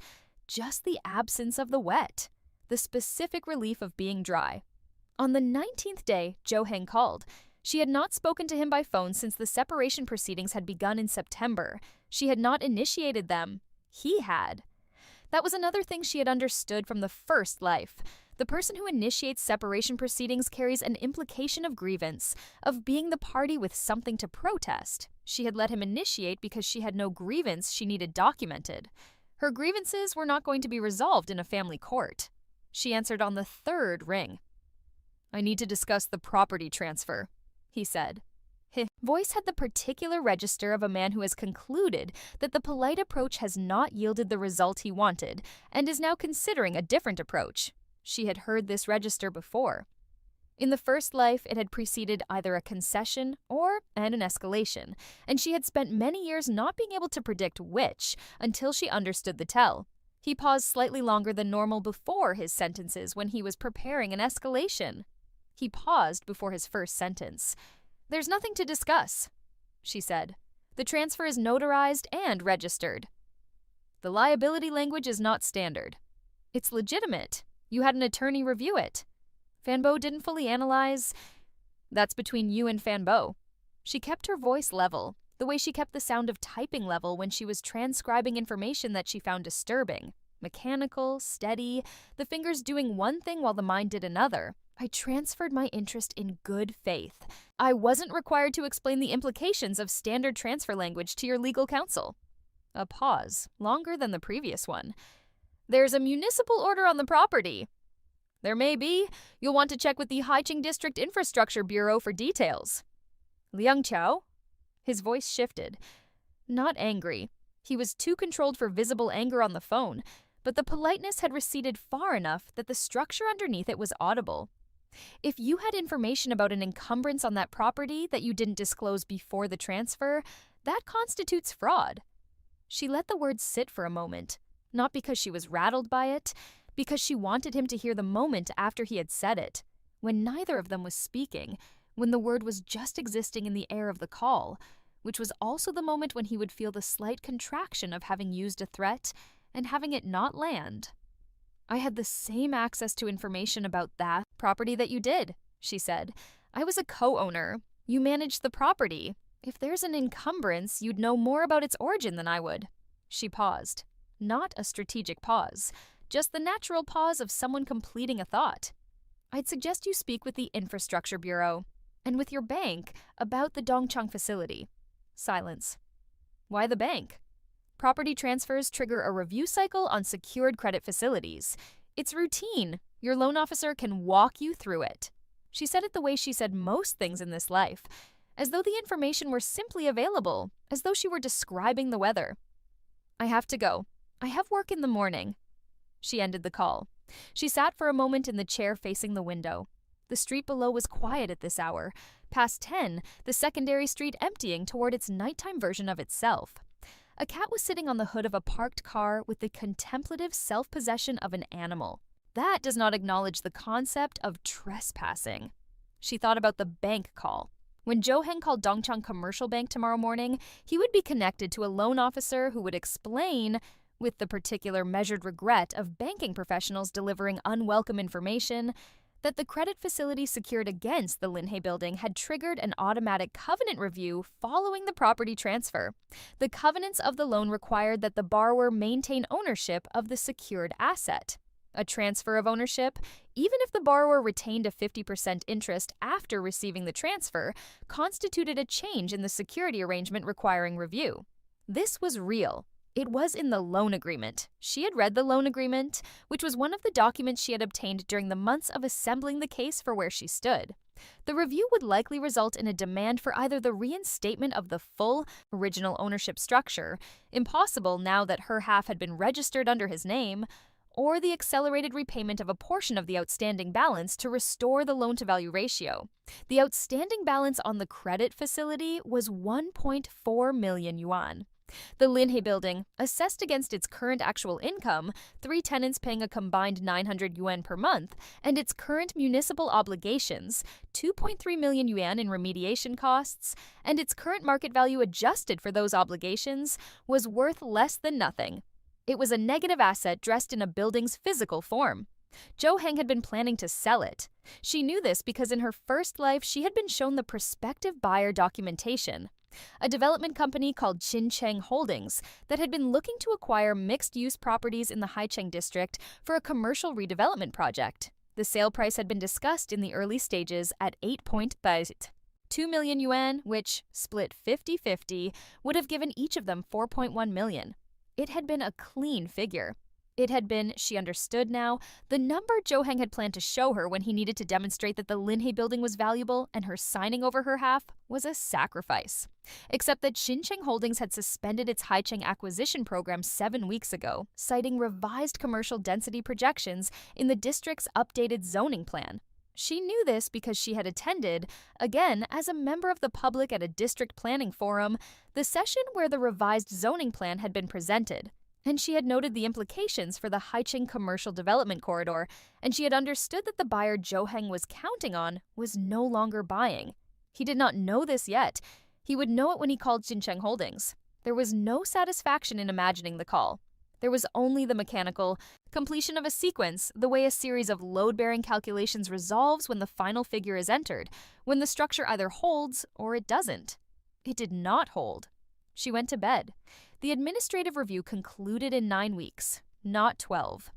just the absence of the wet, the specific relief of being dry. On the 19th day, Zhou Heng called. She had not spoken to him by phone since the separation proceedings had begun in September. She had not initiated them. He had. That was another thing she had understood from the first life. The person who initiates separation proceedings carries an implication of grievance, of being the party with something to protest. She had let him initiate because she had no grievance she needed documented. Her grievances were not going to be resolved in a family court. She answered on the 3rd ring. "I need to discuss the property transfer," he said. His voice had the particular register of a man who has concluded that the polite approach has not yielded the result he wanted and is now considering a different approach. She had heard this register before. In the first life, it had preceded either a concession and an escalation, and she had spent many years not being able to predict which until she understood the tell. He paused slightly longer than normal before his sentences when he was preparing an escalation. He paused before his first sentence. "There's nothing to discuss," she said. "The transfer is notarized and registered. The liability language is not standard. It's legitimate. You had an attorney review it. Fanbo didn't fully analyze. That's between you and Fanbo." She kept her voice level, the way she kept the sound of typing level when she was transcribing information that she found disturbing. Mechanical, steady, the fingers doing one thing while the mind did another. "I transferred my interest in good faith. I wasn't required to explain the implications of standard transfer language to your legal counsel." A pause, longer than the previous one. "There's a municipal order on the property." "There may be. You'll want to check with the Haicheng District Infrastructure Bureau for details." "Liang Qiao?" His voice shifted. Not angry. He was too controlled for visible anger on the phone, but the politeness had receded far enough that the structure underneath it was audible. "If you had information about an encumbrance on that property that you didn't disclose before the transfer, that constitutes fraud." She let the words sit for a moment, not because she was rattled by it, because she wanted him to hear the moment after he had said it, when neither of them was speaking, when the word was just existing in the air of the call, which was also the moment when he would feel the slight contraction of having used a threat and having it not land. "I had the same access to information about that property that you did," she said. "I was a co-owner. You manage the property. If there's an encumbrance, you'd know more about its origin than I would." She paused. Not a strategic pause, just the natural pause of someone completing a thought. "I'd suggest you speak with the Infrastructure Bureau and with your bank about the Dongchang facility." Silence. "Why the bank?" "Property transfers trigger a review cycle on secured credit facilities. It's routine. Your loan officer can walk you through it." She said it the way she said most things in this life, as though the information were simply available, as though she were describing the weather. "I have to go. I have work in the morning." She ended the call. She sat for a moment in the chair facing the window. The street below was quiet at this hour. Past 10, the secondary street emptying toward its nighttime version of itself. A cat was sitting on the hood of a parked car with the contemplative self-possession of an animal. That does not acknowledge the concept of trespassing. She thought about the bank call. When Zhou Heng called Dongchang Commercial Bank tomorrow morning, he would be connected to a loan officer who would explain, with the particular measured regret of banking professionals delivering unwelcome information, that the credit facility secured against the Linhei building had triggered an automatic covenant review following the property transfer. The covenants of the loan required that the borrower maintain ownership of the secured asset. A transfer of ownership, even if the borrower retained a 50% interest after receiving the transfer, constituted a change in the security arrangement requiring review. This was real. It was in the loan agreement. She had read the loan agreement, which was one of the documents she had obtained during the months of assembling the case for where she stood. The review would likely result in a demand for either the reinstatement of the full original ownership structure, impossible now that her half had been registered under his name, or the accelerated repayment of a portion of the outstanding balance to restore the loan-to-value ratio. The outstanding balance on the credit facility was 1.4 million yuan. The Linhei building, assessed against its current actual income, 3 tenants paying a combined 900 yuan per month, and its current municipal obligations, 2.3 million yuan in remediation costs, and its current market value adjusted for those obligations, was worth less than nothing. It was a negative asset dressed in a building's physical form. Zhou Heng had been planning to sell it. She knew this because in her first life she had been shown the prospective buyer documentation. A development company called Xincheng Holdings that had been looking to acquire mixed-use properties in the Haicheng district for a commercial redevelopment project. The sale price had been discussed in the early stages at 2 million yuan, which, split 50-50, would have given each of them 4.1 million. It had been a clean figure. It had been, she understood now, the number Zhou Heng had planned to show her when he needed to demonstrate that the Linhei building was valuable and her signing over her half was a sacrifice. Except that Xincheng Holdings had suspended its Haicheng acquisition program 7 weeks ago, citing revised commercial density projections in the district's updated zoning plan. She knew this because she had attended, again as a member of the public at a district planning forum, the session where the revised zoning plan had been presented. And she had noted the implications for the Haicheng commercial development corridor, and she had understood that the buyer Zhou Heng was counting on was no longer buying. He did not know this yet. He would know it when he called Xincheng Holdings. There was no satisfaction in imagining the call. There was only the mechanical completion of a sequence, the way a series of load-bearing calculations resolves when the final figure is entered, when the structure either holds or it doesn't. It did not hold. She went to bed. The administrative review concluded in 9 weeks, not 12.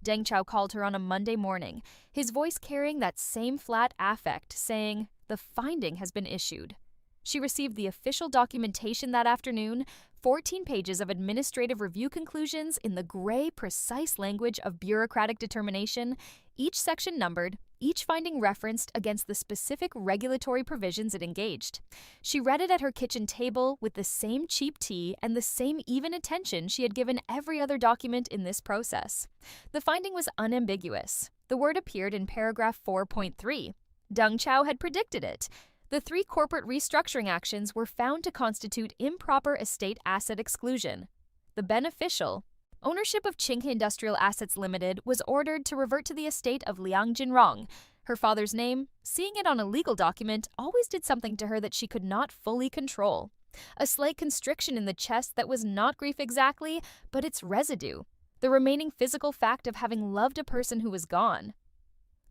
Deng Chao called her on a Monday morning, his voice carrying that same flat affect, saying, "The finding has been issued." She received the official documentation that afternoon, 14 pages of administrative review conclusions in the gray, precise language of bureaucratic determination, each section numbered, each finding referenced against the specific regulatory provisions it engaged. She read it at her kitchen table with the same cheap tea and the same even attention she had given every other document in this process. The finding was unambiguous. The word appeared in paragraph 4.3. Deng Chao had predicted it. The 3 corporate restructuring actions were found to constitute improper estate asset exclusion. The beneficial ownership of Qinghe Industrial Assets Limited was ordered to revert to the estate of Liang Jinrong. Her father's name, seeing it on a legal document, always did something to her that she could not fully control. A slight constriction in the chest that was not grief exactly, but its residue, the remaining physical fact of having loved a person who was gone.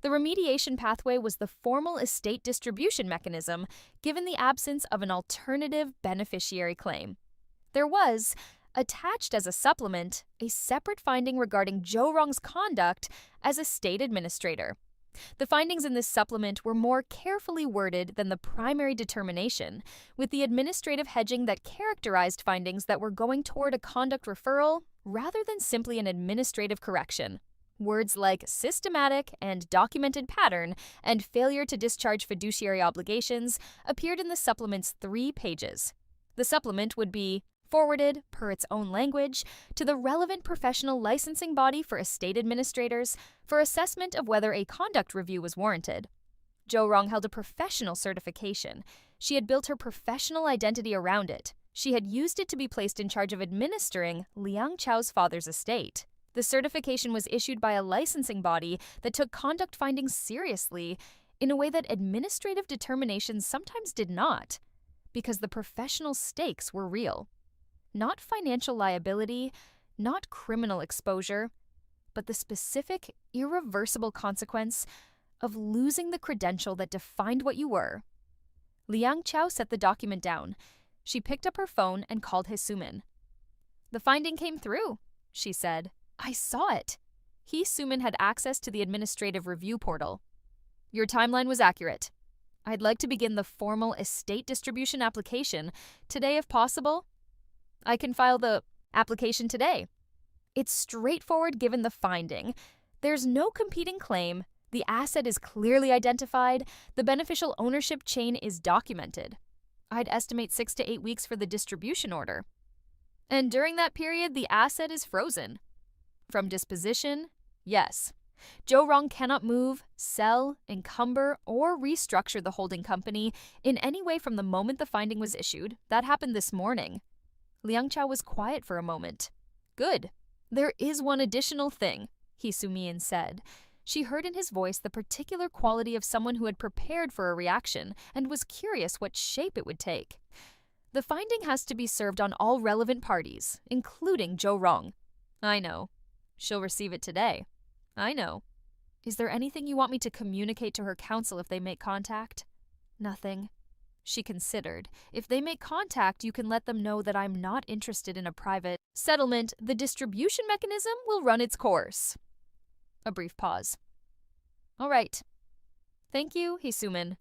The The remediation pathway was the formal estate distribution mechanism, given the absence of an alternative beneficiary claim. There was, attached as a supplement, a separate finding regarding Jo Rong's conduct as estate administrator. The findings in this supplement were more carefully worded than the primary determination, with the administrative hedging that characterized findings that were going toward a conduct referral rather than simply an administrative correction. Words like systematic and documented pattern and failure to discharge fiduciary obligations appeared in the supplement's 3 pages. The supplement would be forwarded, per its own language, to the relevant professional licensing body for estate administrators for assessment of whether a conduct review was warranted. Jo Rong held a professional certification. She had built her professional identity around it. She had used it to be placed in charge of administering Liang Chao's father's estate. The certification was issued by a licensing body that took conduct findings seriously in a way that administrative determinations sometimes did not, because the professional stakes were real. Not financial liability, not criminal exposure, but the specific, irreversible consequence of losing the credential that defined what you were. Liang Chao set the document down. She picked up her phone and called He Sumin. "The finding came through," she said. "I saw it." He Sumin had access to the administrative review portal. "Your timeline was accurate. I'd like to begin the formal estate distribution application today if possible. I can file the application today. It's straightforward given the finding. There's no competing claim, the asset is clearly identified, the beneficial ownership chain is documented. I'd estimate 6 to 8 weeks for the distribution order. And during that period, the asset is frozen. From disposition, yes. Jo Rong cannot move, sell, encumber, or restructure the holding company in any way from the moment the finding was issued. That happened this morning." Liang Chao was quiet for a moment. "Good. There is one additional thing," He Sumian said. She heard in his voice the particular quality of someone who had prepared for a reaction and was curious what shape it would take. "The finding has to be served on all relevant parties, including Jo Rong." "I know. She'll receive it today." "I know. Is there anything you want me to communicate to her counsel if they make contact?" "Nothing." She considered. "If they make contact, you can let them know that I'm not interested in a private settlement. The distribution mechanism will run its course." A brief pause. "All right. Thank you, He Sumin."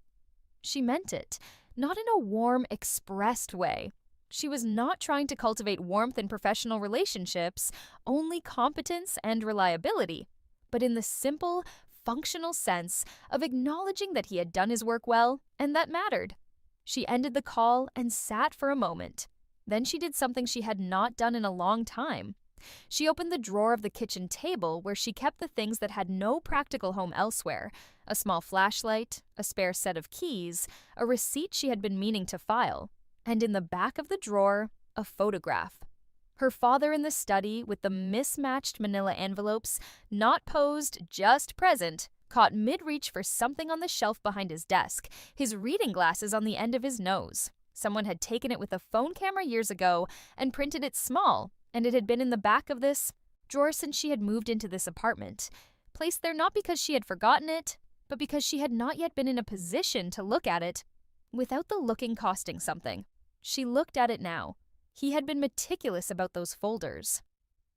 She meant it, not in a warm, expressed way. She was not trying to cultivate warmth in professional relationships, only competence and reliability, but in the simple, functional sense of acknowledging that he had done his work well, and that mattered. She ended the call and sat for a moment. Then she did something she had not done in a long time. She opened the drawer of the kitchen table where she kept the things that had no practical home elsewhere: a small flashlight, a spare set of keys, a receipt she had been meaning to file, and in the back of the drawer, a photograph. Her father in the study with the mismatched manila envelopes, not posed, just present, caught mid-reach for something on the shelf behind his desk, his reading glasses on the end of his nose. Someone had taken it with a phone camera years ago and printed it small, and it had been in the back of this drawer since she had moved into this apartment, placed there not because she had forgotten it, but because she had not yet been in a position to look at it without the looking costing something. She looked at it now. He had been meticulous about those folders.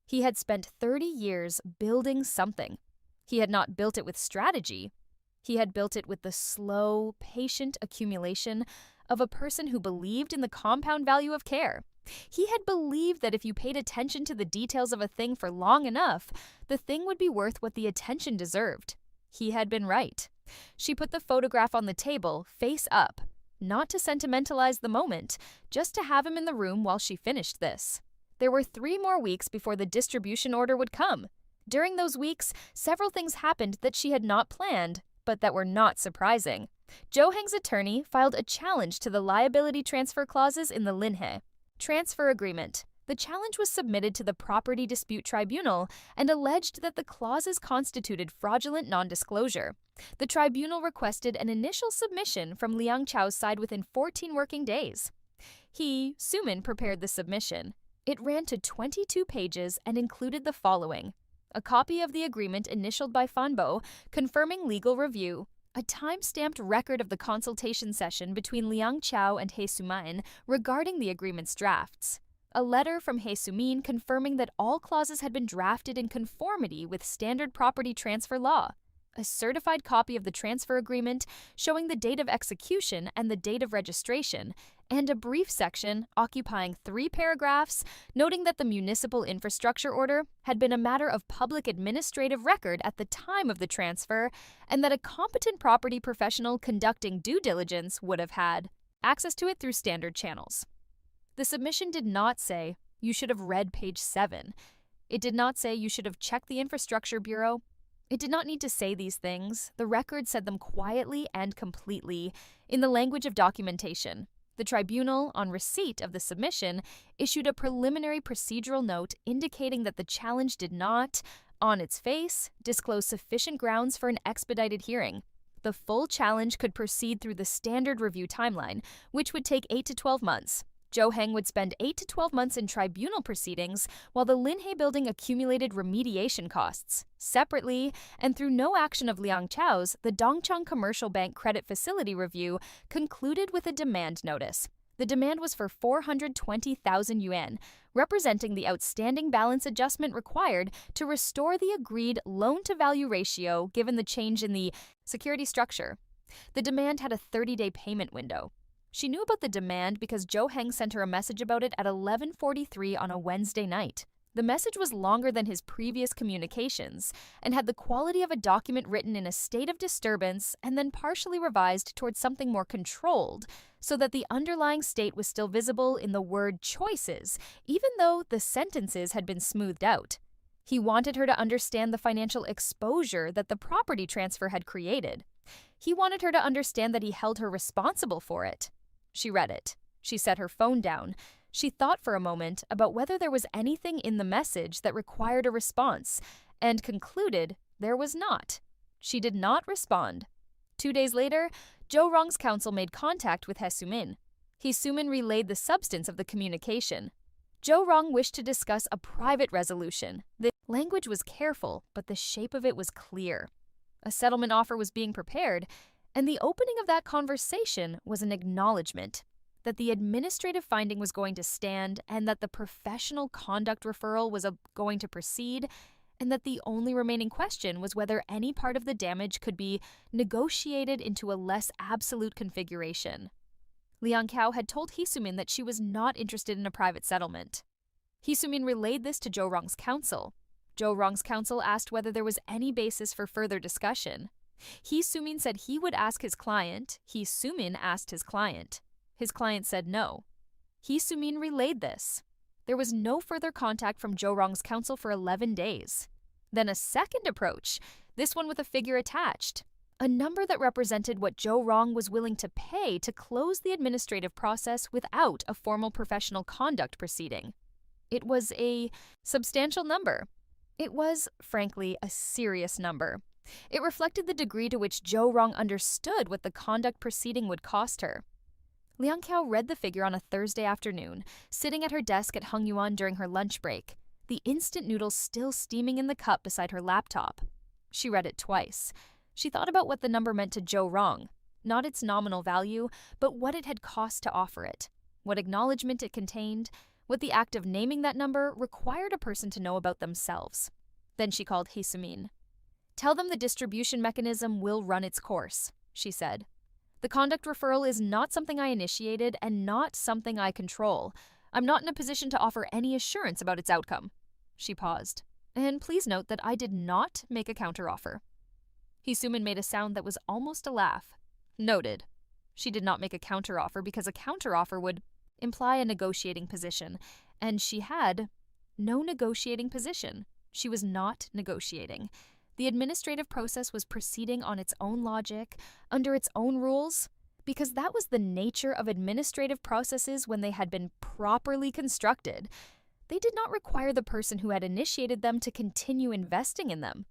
He had spent 30 years building something. He had not built it with strategy. He had built it with the slow, patient accumulation of a person who believed in the compound value of care. He had believed that if you paid attention to the details of a thing for long enough, the thing would be worth what the attention deserved. He had been right. She put the photograph on the table, face up, not to sentimentalize the moment, just to have him in the room while she finished this. There were 3 more weeks before the distribution order would come. During those weeks, several things happened that she had not planned, but that were not surprising. Jo Heng's attorney filed a challenge to the liability transfer clauses in the Linhe transfer agreement. The challenge was submitted to the Property Dispute Tribunal and alleged that the clauses constituted fraudulent non-disclosure. The tribunal requested an initial submission from Liang Chao's side within 14 working days. He, Sumin, prepared the submission. It ran to 22 pages and included the following. a copy of the agreement initialed by Fanbo confirming legal review, a time-stamped record of the consultation session between Liang Chao and He Sumin regarding the agreement's drafts, a letter from He Sumin confirming that all clauses had been drafted in conformity with standard property transfer law, a certified copy of the transfer agreement showing the date of execution and the date of registration, and a brief section occupying 3 paragraphs noting that the municipal infrastructure order had been a matter of public administrative record at the time of the transfer and that a competent property professional conducting due diligence would have had access to it through standard channels. The submission did not say, "You should have read page 7. It did not say, "You should have checked the infrastructure bureau." It did not need to say these things. The record said them quietly and completely, in the language of documentation. The tribunal, on receipt of the submission, issued a preliminary procedural note indicating that the challenge did not, on its face, disclose sufficient grounds for an expedited hearing. The full challenge could proceed through the standard review timeline, which would take 8 to 12 months. Zhou Heng would spend 8 to 12 months in tribunal proceedings, while the Linhe building accumulated remediation costs. Separately, and through no action of Liang Chao's, the Dongcheng Commercial Bank Credit Facility Review concluded with a demand notice. The demand was for 420,000 yuan, representing the outstanding balance adjustment required to restore the agreed loan-to-value ratio given the change in the security structure. The demand had a 30-day payment window. She knew about the demand because Zhou Heng sent her a message about it at 11:43 on a Wednesday night. The message was longer than his previous communications and had the quality of a document written in a state of disturbance and then partially revised towards something more controlled, so that the underlying state was still visible in the word choices, even though the sentences had been smoothed out. He wanted her to understand the financial exposure that the property transfer had created. He wanted her to understand that he held her responsible for it. She read it. She set her phone down. She thought for a moment about whether there was anything in the message that required a response, and concluded there was not. She did not respond. 2 days later, Zhou Rong's counsel made contact with He Sumin. He Sumin relayed the substance of the communication. Zhou Rong wished to discuss a private resolution. The language was careful, but the shape of it was clear. A settlement offer was being prepared, and the opening of that conversation was an acknowledgement that the administrative finding was going to stand and that the professional conduct referral was going to proceed, and that the only remaining question was whether any part of the damage could be negotiated into a less absolute configuration. Liang Cao had told He Sumin that she was not interested in a private settlement. He Sumin relayed this to Zhou Rong's counsel. Zhou Rong's counsel asked whether there was any basis for further discussion. He Sumin said he would ask his client. He Sumin asked his client. His client said no. He Sumin relayed this. There was no further contact from Zhou Rong's counsel for 11 days. Then a second approach, this one with a figure attached, a number that represented what Zhou Rong was willing to pay to close the administrative process without a formal professional conduct proceeding. It was a substantial number. It was, frankly, a serious number. It reflected the degree to which Zhou Rong understood what the conduct proceeding would cost her. Liang Cao read the figure on a Thursday afternoon, sitting at her desk at Hengyuan during her lunch break, the instant noodles still steaming in the cup beside her laptop. She read it twice. She thought about what the number meant to Zhou Rong, not its nominal value, but what it had cost to offer it, what acknowledgement it contained, what the act of naming that number required a person to know about themselves. Then she called He Sumin. "Tell them the distribution mechanism will run its course," she said. "The conduct referral is not something I initiated and not something I control. I'm not in a position to offer any assurance about its outcome." She paused. "And please note that I did not make a counteroffer." He Sumin made a sound that was almost a laugh. "Noted." She did not make a counteroffer because a counteroffer would imply a negotiating position, and she had no negotiating position. She was not negotiating. The administrative process was proceeding on its own logic, under its own rules, because that was the nature of administrative processes when they had been properly constructed. They did not require the person who had initiated them to continue investing in them.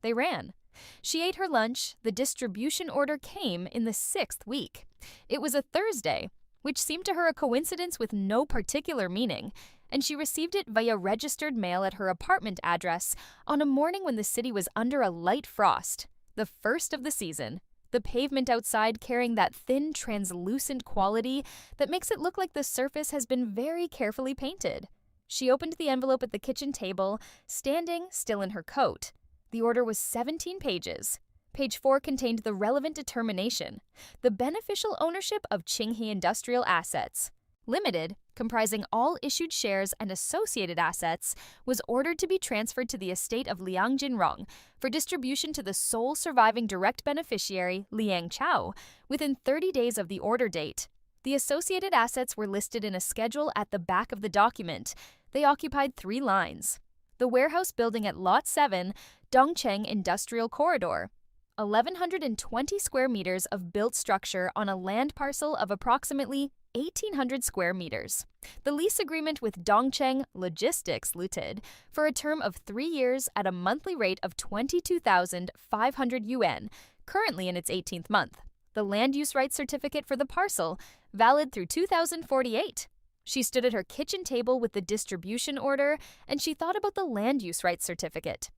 They ran. She ate her lunch. The distribution order came in the 6th week. It was a Thursday, which seemed to her a coincidence with no particular meaning, and she received it via registered mail at her apartment address on a morning when the city was under a light frost, the first of the season. The pavement outside carrying that thin, translucent quality that makes it look like the surface has been very carefully painted. She opened the envelope at the kitchen table, standing still in her coat. The order was 17 pages. Page 4 contained the relevant determination: the beneficial ownership of Qinghe Industrial Assets Limited, comprising all issued shares and associated assets, was ordered to be transferred to the estate of Liang Jinrong for distribution to the sole surviving direct beneficiary, Liang Chao, within 30 days of the order date. The associated assets were listed in a schedule at the back of the document. They occupied 3 lines. The warehouse building at Lot 7, Dongcheng Industrial Corridor. 1,120 square meters of built structure on a land parcel of approximately 1,800 square meters. The lease agreement with Dongcheng Logistics Limited for a term of 3 years at a monthly rate of 22,500 yuan, currently in its 18th month. The land use rights certificate for the parcel, valid through 2048. She stood at her kitchen table with the distribution order, and she thought about the land use rights certificate.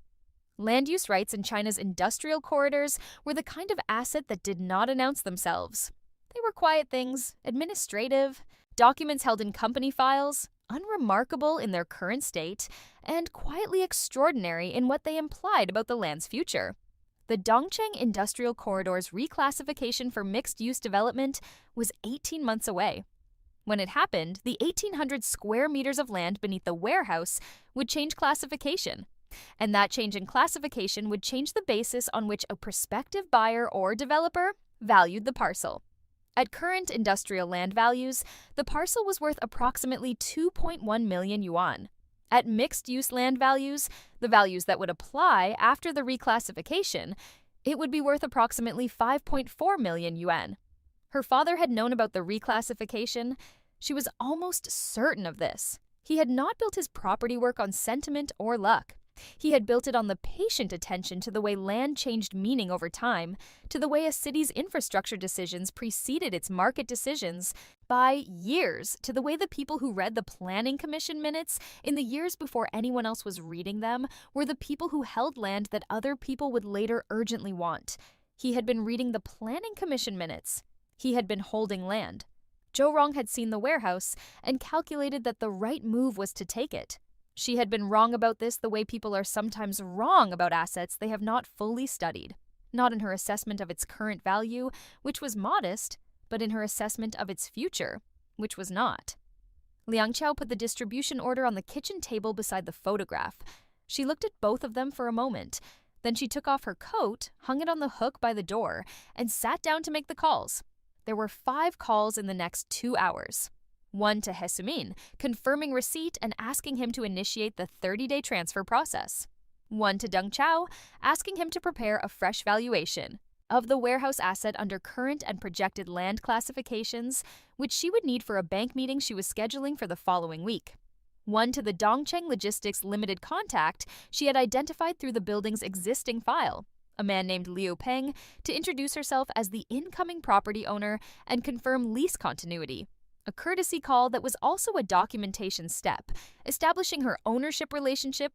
Land use rights in China's industrial corridors were the kind of asset that did not announce themselves. They were quiet things, administrative, documents held in company files, unremarkable in their current state, and quietly extraordinary in what they implied about the land's future. The Dongcheng Industrial Corridor's reclassification for mixed-use development was 18 months away. When it happened, the 1,800 square meters of land beneath the warehouse would change classification. And that change in classification would change the basis on which a prospective buyer or developer valued the parcel. At current industrial land values, the parcel was worth approximately 2.1 million yuan. At mixed-use land values, the values that would apply after the reclassification, it would be worth approximately 5.4 million yuan. Her father had known about the reclassification. She was almost certain of this. He had not built his property work on sentiment or luck. He had built it on the patient attention to the way land changed meaning over time, to the way a city's infrastructure decisions preceded its market decisions, by years, to the way the people who read the Planning Commission minutes in the years before anyone else was reading them were the people who held land that other people would later urgently want. He had been reading the Planning Commission minutes. He had been holding land. Zhou Rong had seen the warehouse and calculated that the right move was to take it. She had been wrong about this the way people are sometimes wrong about assets they have not fully studied. Not in her assessment of its current value, which was modest, but in her assessment of its future, which was not. Liang Chao put the distribution order on the kitchen table beside the photograph. She looked at both of them for a moment. Then she took off her coat, hung it on the hook by the door, and sat down to make the calls. There were 5 calls in the next 2 hours. 1 to He Sumin, confirming receipt and asking him to initiate the 30-day transfer process. 1 to Deng Chao, asking him to prepare a fresh valuation of the warehouse asset under current and projected land classifications, which she would need for a bank meeting she was scheduling for the following week. 1 to the Dongcheng Logistics Limited contact she had identified through the building's existing file, a man named Liu Peng, to introduce herself as the incoming property owner and confirm lease continuity. A courtesy call that was also a documentation step, establishing her ownership relationship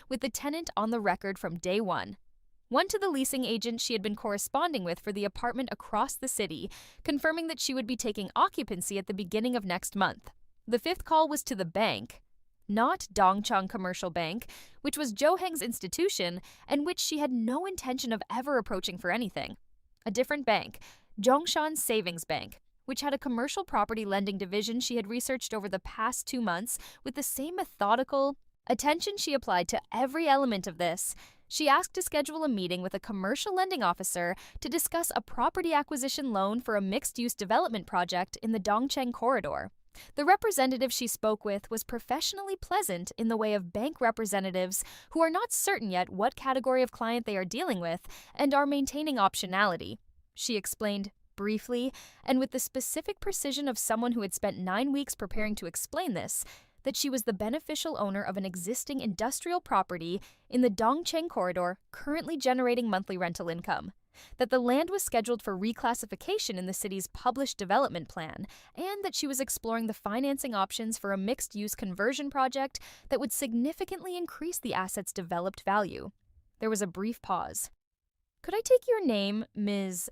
with the tenant on the record from day one. 1 to the leasing agent she had been corresponding with for the apartment across the city, confirming that she would be taking occupancy at the beginning of next month. The 5th call was to the bank, not Dongcheng Commercial Bank, which was Zhou Heng's institution and which she had no intention of ever approaching for anything. A different bank, Zhongshan Savings Bank, which had a commercial property lending division she had researched over the past 2 months with the same methodical attention she applied to every element of this. She asked to schedule a meeting with a commercial lending officer to discuss a property acquisition loan for a mixed-use development project in the Dongcheng corridor. The representative she spoke with was professionally pleasant in the way of bank representatives who are not certain yet what category of client they are dealing with and are maintaining optionality. She explained briefly, and with the specific precision of someone who had spent 9 weeks preparing to explain this, that she was the beneficial owner of an existing industrial property in the Dongcheng corridor currently generating monthly rental income. that the land was scheduled for reclassification in the city's published development plan, and that she was exploring the financing options for a mixed-use conversion project that would significantly increase the asset's developed value. There was a brief pause. "Could I take your name, Ms.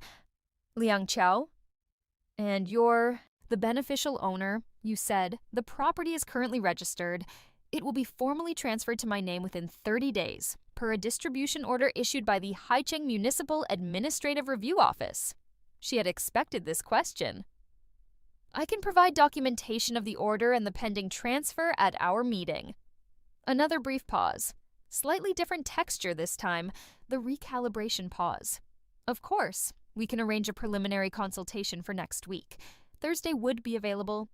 Liang Qiao? And you're the beneficial owner. You said, the property is currently registered. It will be formally transferred to my name within 30 days, per a distribution order issued by the Haicheng Municipal Administrative Review Office." She had expected this question. "I can provide documentation of the order and the pending transfer at our meeting." Another brief pause. Slightly different texture this time, the recalibration pause. "Of course, we can arrange a preliminary consultation for next week. Thursday would be available."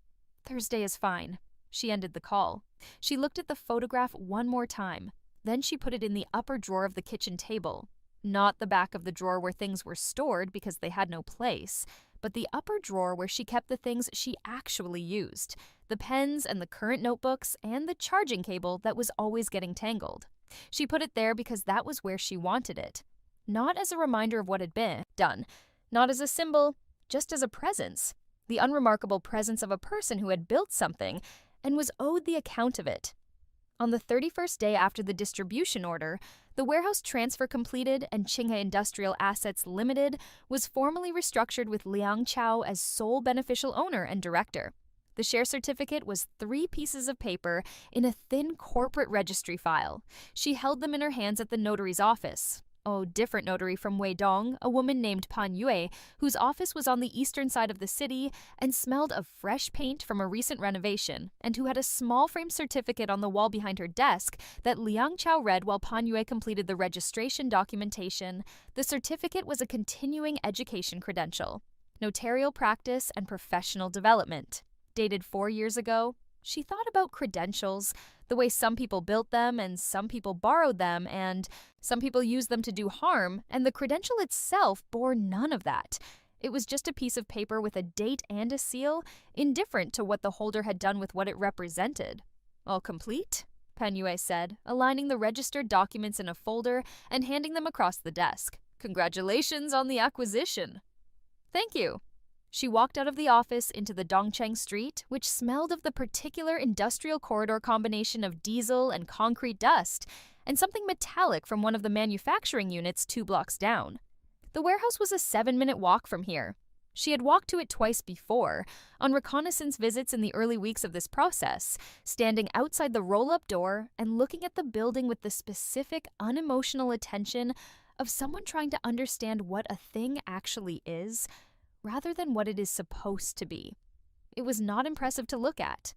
"Thursday is fine." She ended the call. She looked at the photograph one more time. Then she put it in the upper drawer of the kitchen table. Not the back of the drawer where things were stored because they had no place, but the upper drawer where she kept the things she actually used, the pens and the current notebooks and the charging cable that was always getting tangled. She put it there because that was where she wanted it. Not as a reminder of what had been done, not as a symbol, just as a presence. The unremarkable presence of a person who had built something and was owed the account of it. On the 31st day after the distribution order, the warehouse transfer completed and Qinghe Industrial Assets Limited was formally restructured with Liang Qiao as sole beneficial owner and director. The share certificate was 3 pieces of paper in a thin corporate registry file. She held them in her hands at the notary's office. Oh, different notary from Weidong, a woman named Pan Yue, whose office was on the eastern side of the city and smelled of fresh paint from a recent renovation, and who had a small frame certificate on the wall behind her desk that Liang Qiao read while Pan Yue completed the registration documentation. The certificate was a continuing education credential, notarial practice and professional development. Dated 4 years ago, she thought about credentials, the way some people built them and some people borrowed them and some people used them to do harm, and the credential itself bore none of that. It was just a piece of paper with a date and a seal, indifferent to what the holder had done with what it represented. "All complete?" Pan Yue said, aligning the registered documents in a folder and handing them across the desk. "Congratulations on the acquisition." "Thank you." She walked out of the office into the Dongcheng street, which smelled of the particular industrial corridor combination of diesel and concrete dust, and something metallic from one of the manufacturing units 2 blocks down. The warehouse was a 7-minute walk from here. She had walked to it twice before, on reconnaissance visits in the early weeks of this process, standing outside the roll-up door and looking at the building with the specific, unemotional attention of someone trying to understand what a thing actually is, rather than what it is supposed to be. It was not impressive to look at.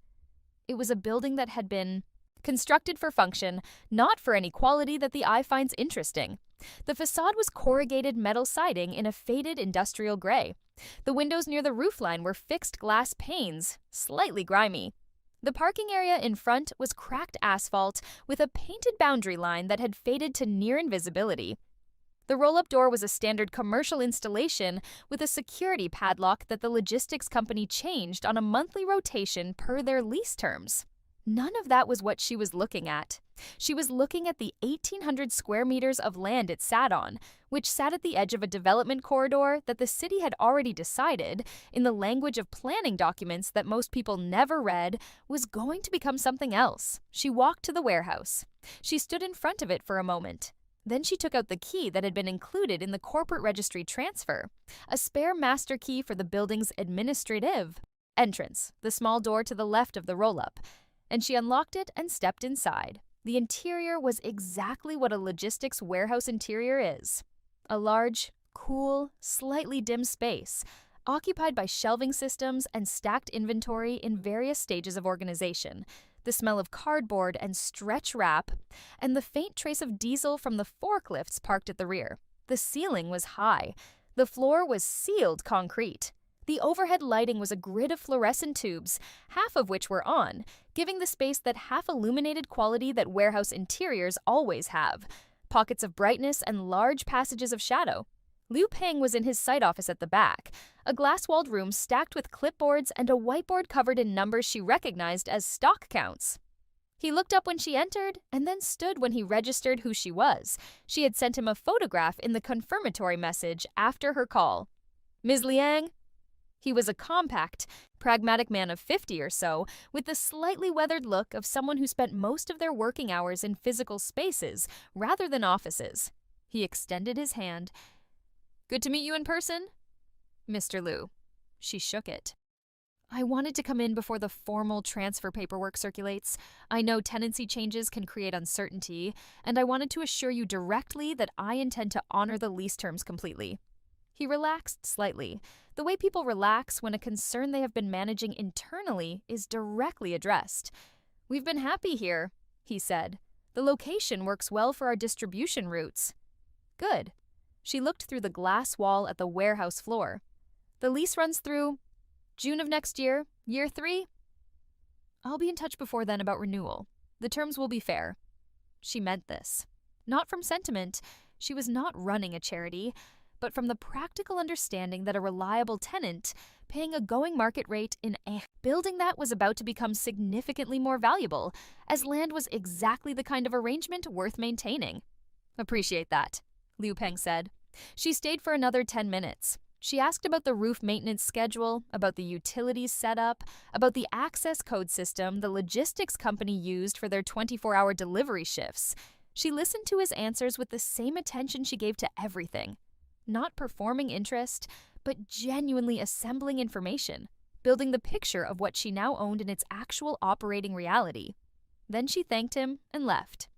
It was a building that had been constructed for function, not for any quality that the eye finds interesting. The facade was corrugated metal siding in a faded industrial gray. The windows near the roofline were fixed glass panes, slightly grimy. The parking area in front was cracked asphalt with a painted boundary line that had faded to near invisibility. The roll-up door was a standard commercial installation with a security padlock that the logistics company changed on a monthly rotation per their lease terms. None of that was what she was looking at. She was looking at the 1,800 square meters of land it sat on, which sat at the edge of a development corridor that the city had already decided, in the language of planning documents that most people never read, was going to become something else. She walked to the warehouse. She stood in front of it for a moment. Then she took out the key that had been included in the corporate registry transfer, a spare master key for the building's administrative entrance, the small door to the left of the roll-up, and she unlocked it and stepped inside. The interior was exactly what a logistics warehouse interior is. A large, cool, slightly dim space, occupied by shelving systems and stacked inventory in various stages of organization, the smell of cardboard and stretch wrap, and the faint trace of diesel from the forklifts parked at the rear. The ceiling was high. The floor was sealed concrete. The overhead lighting was a grid of fluorescent tubes, half of which were on, giving the space that half-illuminated quality that warehouse interiors always have, pockets of brightness and large passages of shadow. Liu Peng was in his site office at the back, a glass-walled room stacked with clipboards and a whiteboard covered in numbers she recognized as stock counts. He looked up when she entered and then stood when he registered who she was. She had sent him a photograph in the confirmatory message after her call. Ms. Liang? He was a compact, pragmatic man of 50 or so, with the slightly weathered look of someone who spent most of their working hours in physical spaces rather than offices. He extended his hand. Good to meet you in person? Mr. Liu. She shook it. I wanted to come in before the formal transfer paperwork circulates. I know tenancy changes can create uncertainty, and I wanted to assure you directly that I intend to honor the lease terms completely. He relaxed slightly, the way people relax when a concern they have been managing internally is directly addressed. We've been happy here, he said. The location works well for our distribution routes. Good. She looked through the glass wall at the warehouse floor. The lease runs through June of next year, year 3? I'll be in touch before then about renewal. The terms will be fair. She meant this. Not from sentiment. She was not running a charity, but from the practical understanding that a reliable tenant, paying a going market rate in a building that was about to become significantly more valuable, as land was exactly the kind of arrangement worth maintaining. Appreciate that, Liu Peng said. She stayed for another 10 minutes. She asked about the roof maintenance schedule, about the utilities setup, about the access code system the logistics company used for their 24-hour delivery shifts. She listened to his answers with the same attention she gave to everything. Not performing interest, but genuinely assembling information, building the picture of what she now owned in its actual operating reality. Then she thanked him and left.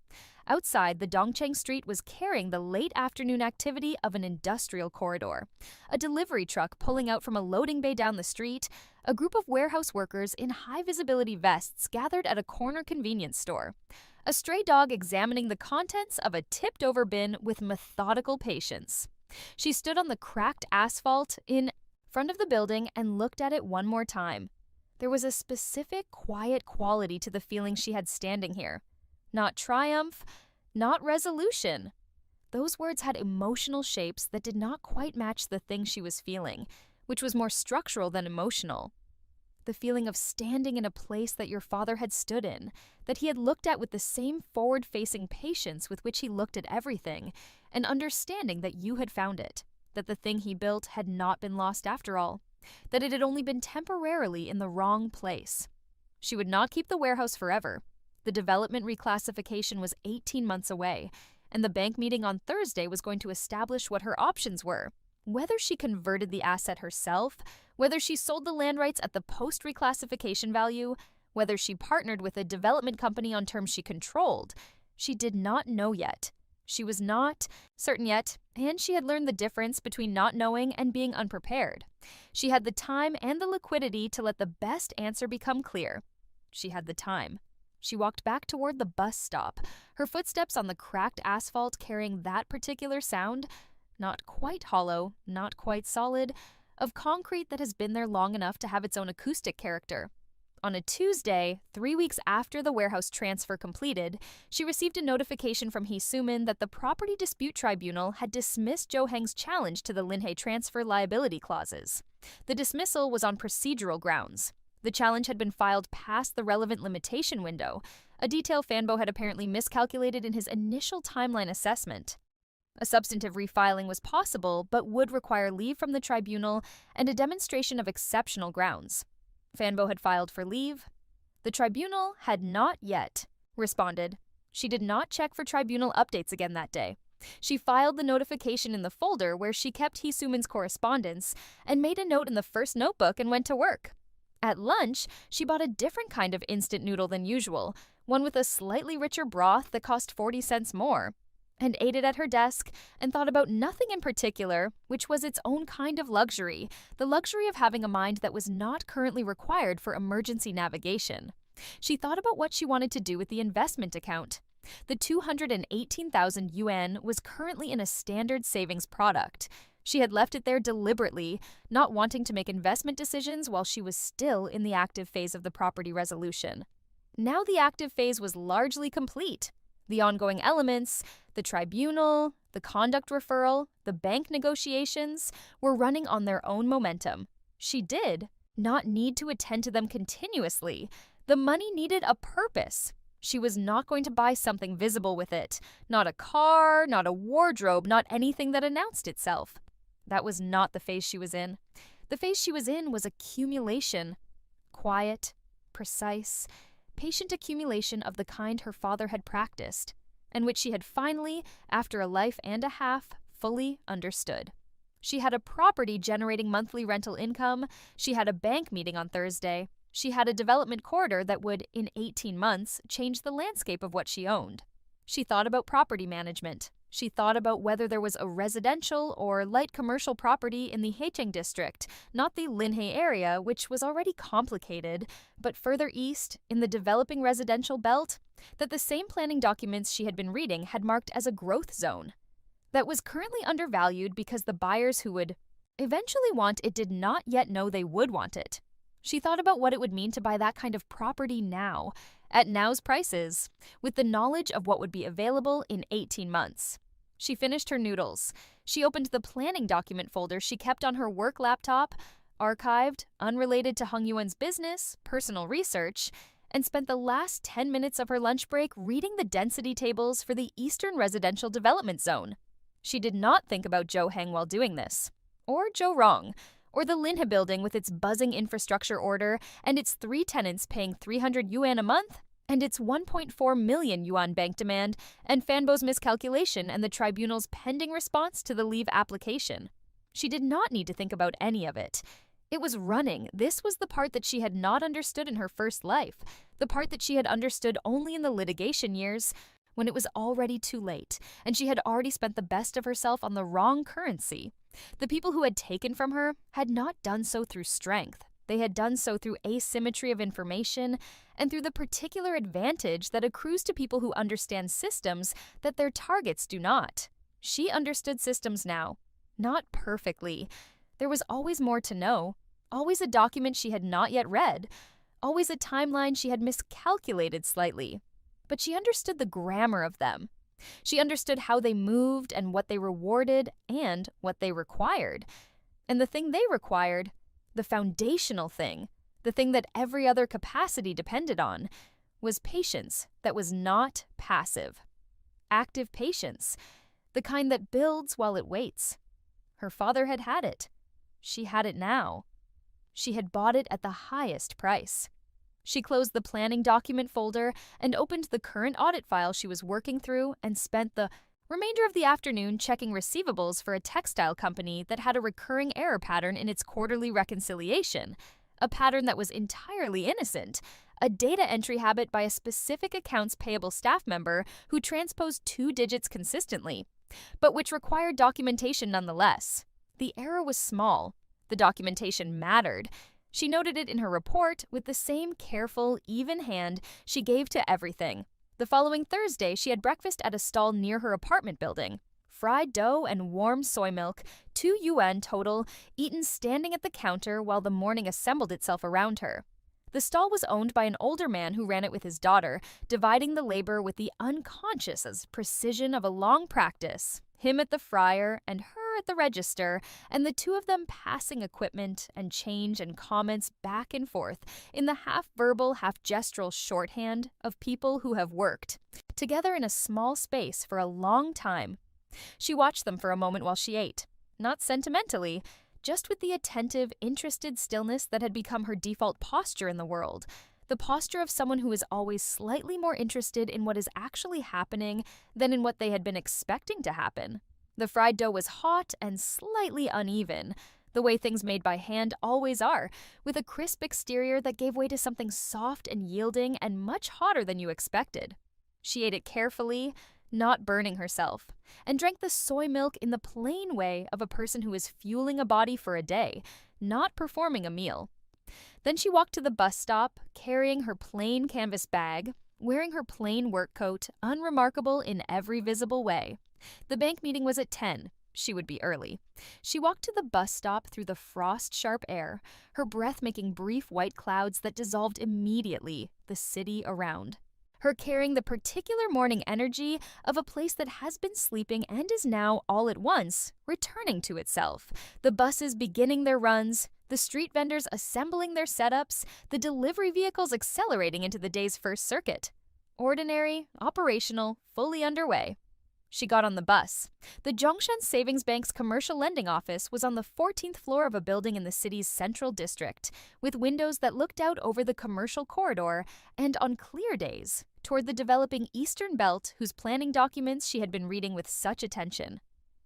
Outside, the Dongcheng street was carrying the late afternoon activity of an industrial corridor. A delivery truck pulling out from a loading bay down the street, a group of warehouse workers in high-visibility vests gathered at a corner convenience store. A stray dog examining the contents of a tipped-over bin with methodical patience. She stood on the cracked asphalt in front of the building and looked at it one more time. There was a specific, quiet quality to the feeling she had standing here. Not triumph, not resolution. Those words had emotional shapes that did not quite match the thing she was feeling, which was more structural than emotional. The feeling of standing in a place that your father had stood in, that he had looked at with the same forward-facing patience with which he looked at everything, and understanding that you had found it, that the thing he built had not been lost after all, that it had only been temporarily in the wrong place. She would not keep the warehouse forever. The development reclassification was 18 months away, and the bank meeting on Thursday was going to establish what her options were. Whether she converted the asset herself, whether she sold the land rights at the post-reclassification value, whether she partnered with a development company on terms she controlled, she did not know yet. She was not certain yet, and she had learned the difference between not knowing and being unprepared. She had the time and the liquidity to let the best answer become clear. She had the time. She walked back toward the bus stop, her footsteps on the cracked asphalt carrying that particular sound, not quite hollow, not quite solid, of concrete that has been there long enough to have its own acoustic character. On a Tuesday, 3 weeks after the warehouse transfer completed, she received a notification from He Sumin that the Property Dispute Tribunal had dismissed Zhou Heng's challenge to the Linhe transfer liability clauses. The dismissal was on procedural grounds. The challenge had been filed past the relevant limitation window, a detail Fanbo had apparently miscalculated in his initial timeline assessment. A substantive refiling was possible, but would require leave from the tribunal and a demonstration of exceptional grounds. Fanbo had filed for leave. The tribunal had not yet responded. She did not check for tribunal updates again that day. She filed the notification in the folder where she kept He Sumin's correspondence and made a note in the first notebook and went to work. At lunch, she bought a different kind of instant noodle than usual, one with a slightly richer broth that cost 40 cents more, and ate it at her desk and thought about nothing in particular, which was its own kind of luxury, the luxury of having a mind that was not currently required for emergency navigation. She thought about what she wanted to do with the investment account. The 218,000 yuan was currently in a standard savings product. She had left it there deliberately, not wanting to make investment decisions while she was still in the active phase of the property resolution. Now the active phase was largely complete. The ongoing elements, the tribunal, the conduct referral, the bank negotiations, were running on their own momentum. She did not need to attend to them continuously. The money needed a purpose. She was not going to buy something visible with it. Not a car, not a wardrobe, not anything that announced itself. That was not the phase she was in. The phase she was in was accumulation. Quiet, precise, patient accumulation of the kind her father had practiced, and which she had finally, after a life and a half, fully understood. She had a property generating monthly rental income. She had a bank meeting on Thursday. She had a development corridor that would, in 18 months, change the landscape of what she owned. She thought about property management. She thought about whether there was a residential or light commercial property in the Haecheng district, not the Linhai area, which was already complicated, but further east, in the developing residential belt, that the same planning documents she had been reading had marked as a growth zone. That was currently undervalued because the buyers who would eventually want it did not yet know they would want it. She thought about what it would mean to buy that kind of property now, at now's prices, with the knowledge of what would be available in 18 months. She finished her noodles. She opened the planning document folder she kept on her work laptop, archived, unrelated to Hung Yuan's business, personal research, and spent the last 10 minutes of her lunch break reading the density tables for the Eastern Residential Development Zone. She did not think about Zhou Heng while doing this, or Zhou Rong, or the Linha building with its buzzing infrastructure order and its 3 tenants paying 300 yuan a month, and its 1.4 million yuan bank demand, and Fanbo's miscalculation and the tribunal's pending response to the leave application. She did not need to think about any of it. It was running. This was the part that she had not understood in her first life, the part that she had understood only in the litigation years, when it was already too late, and she had already spent the best of herself on the wrong currency. The people who had taken from her had not done so through strength. They had done so through asymmetry of information and through the particular advantage that accrues to people who understand systems that their targets do not. She understood systems now. Not perfectly. There was always more to know, always a document she had not yet read, always a timeline she had miscalculated slightly. But she understood the grammar of them. She understood how they moved and what they rewarded and what they required. And the thing they required, the foundational thing, the thing that every other capacity depended on, was patience that was not passive. Active patience, the kind that builds while it waits. Her father had had it. She had it now. She had bought it at the highest price. She closed the planning document folder and opened the current audit file she was working through and spent the remainder of the afternoon checking receivables for a textile company that had a recurring error pattern in its quarterly reconciliation, a pattern that was entirely innocent, a data entry habit by a specific accounts payable staff member who transposed 2 digits consistently, but which required documentation nonetheless. The error was small. The documentation mattered. She noted it in her report with the same careful, even hand she gave to everything. The following Thursday, she had breakfast at a stall near her apartment building. Fried dough and warm soy milk, 2 yuan total, eaten standing at the counter while the morning assembled itself around her. The stall was owned by an older man who ran it with his daughter, dividing the labor with the unconscious precision of a long practice, him at the fryer and her at the register, and the two of them passing equipment and change and comments back and forth in the half-verbal, half-gestural shorthand of people who have worked together in a small space for a long time. She watched them for a moment while she ate, not sentimentally, just with the attentive, interested stillness that had become her default posture in the world, the posture of someone who is always slightly more interested in what is actually happening than in what they had been expecting to happen. The fried dough was hot and slightly uneven, the way things made by hand always are, with a crisp exterior that gave way to something soft and yielding and much hotter than you expected. She ate it carefully, not burning herself, and drank the soy milk in the plain way of a person who is fueling a body for a day, not performing a meal. Then she walked to the bus stop, carrying her plain canvas bag, wearing her plain work coat, unremarkable in every visible way. The bank meeting was at 10. She would be early. She walked to the bus stop through the frost-sharp air, her breath making brief white clouds that dissolved immediately the city around. Her carrying the particular morning energy of a place that has been sleeping and is now, all at once, returning to itself. The buses beginning their runs, the street vendors assembling their setups, the delivery vehicles accelerating into the day's first circuit. Ordinary, operational, fully underway. She got on the bus. The Zhongshan Savings Bank's commercial lending office was on the 14th floor of a building in the city's central district, with windows that looked out over the commercial corridor and, on clear days, toward the developing Eastern Belt whose planning documents she had been reading with such attention.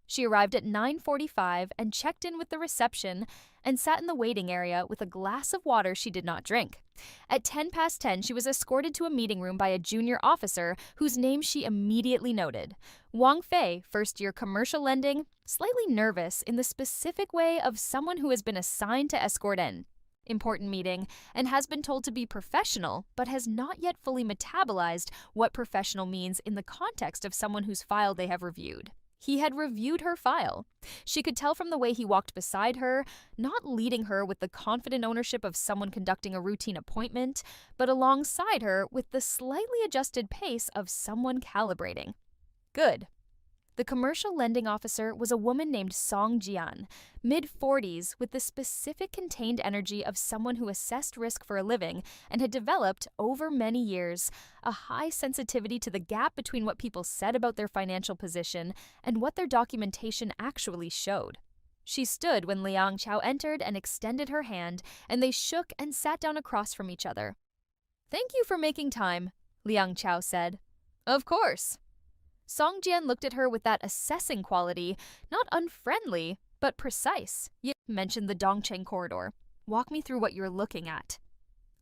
She arrived at 9:45 and checked in with the reception and sat in the waiting area with a glass of water she did not drink. At 10 past 10, she was escorted to a meeting room by a junior officer whose name she immediately noted. Wang Fei, first-year commercial lending, slightly nervous in the specific way of someone who has been assigned to escort in. Important meeting, and has been told to be professional, but has not yet fully metabolized what professional means in the context of someone whose file they have reviewed. He had reviewed her file. She could tell from the way he walked beside her, not leading her with the confident ownership of someone conducting a routine appointment, but alongside her with the slightly adjusted pace of someone calibrating. Good. The commercial lending officer was a woman named Song Jian, mid-40s, with the specific contained energy of someone who assessed risk for a living and had developed, over many years, a high sensitivity to the gap between what people said about their financial position and what their documentation actually showed. She stood when Liang Chao entered and extended her hand, and they shook and sat down across from each other. "Thank you for making time," Liang Chao said. "Of course." Song Jian looked at her with that assessing quality, not unfriendly, but precise. "You mentioned the Dongcheng corridor. Walk me through what you're looking at."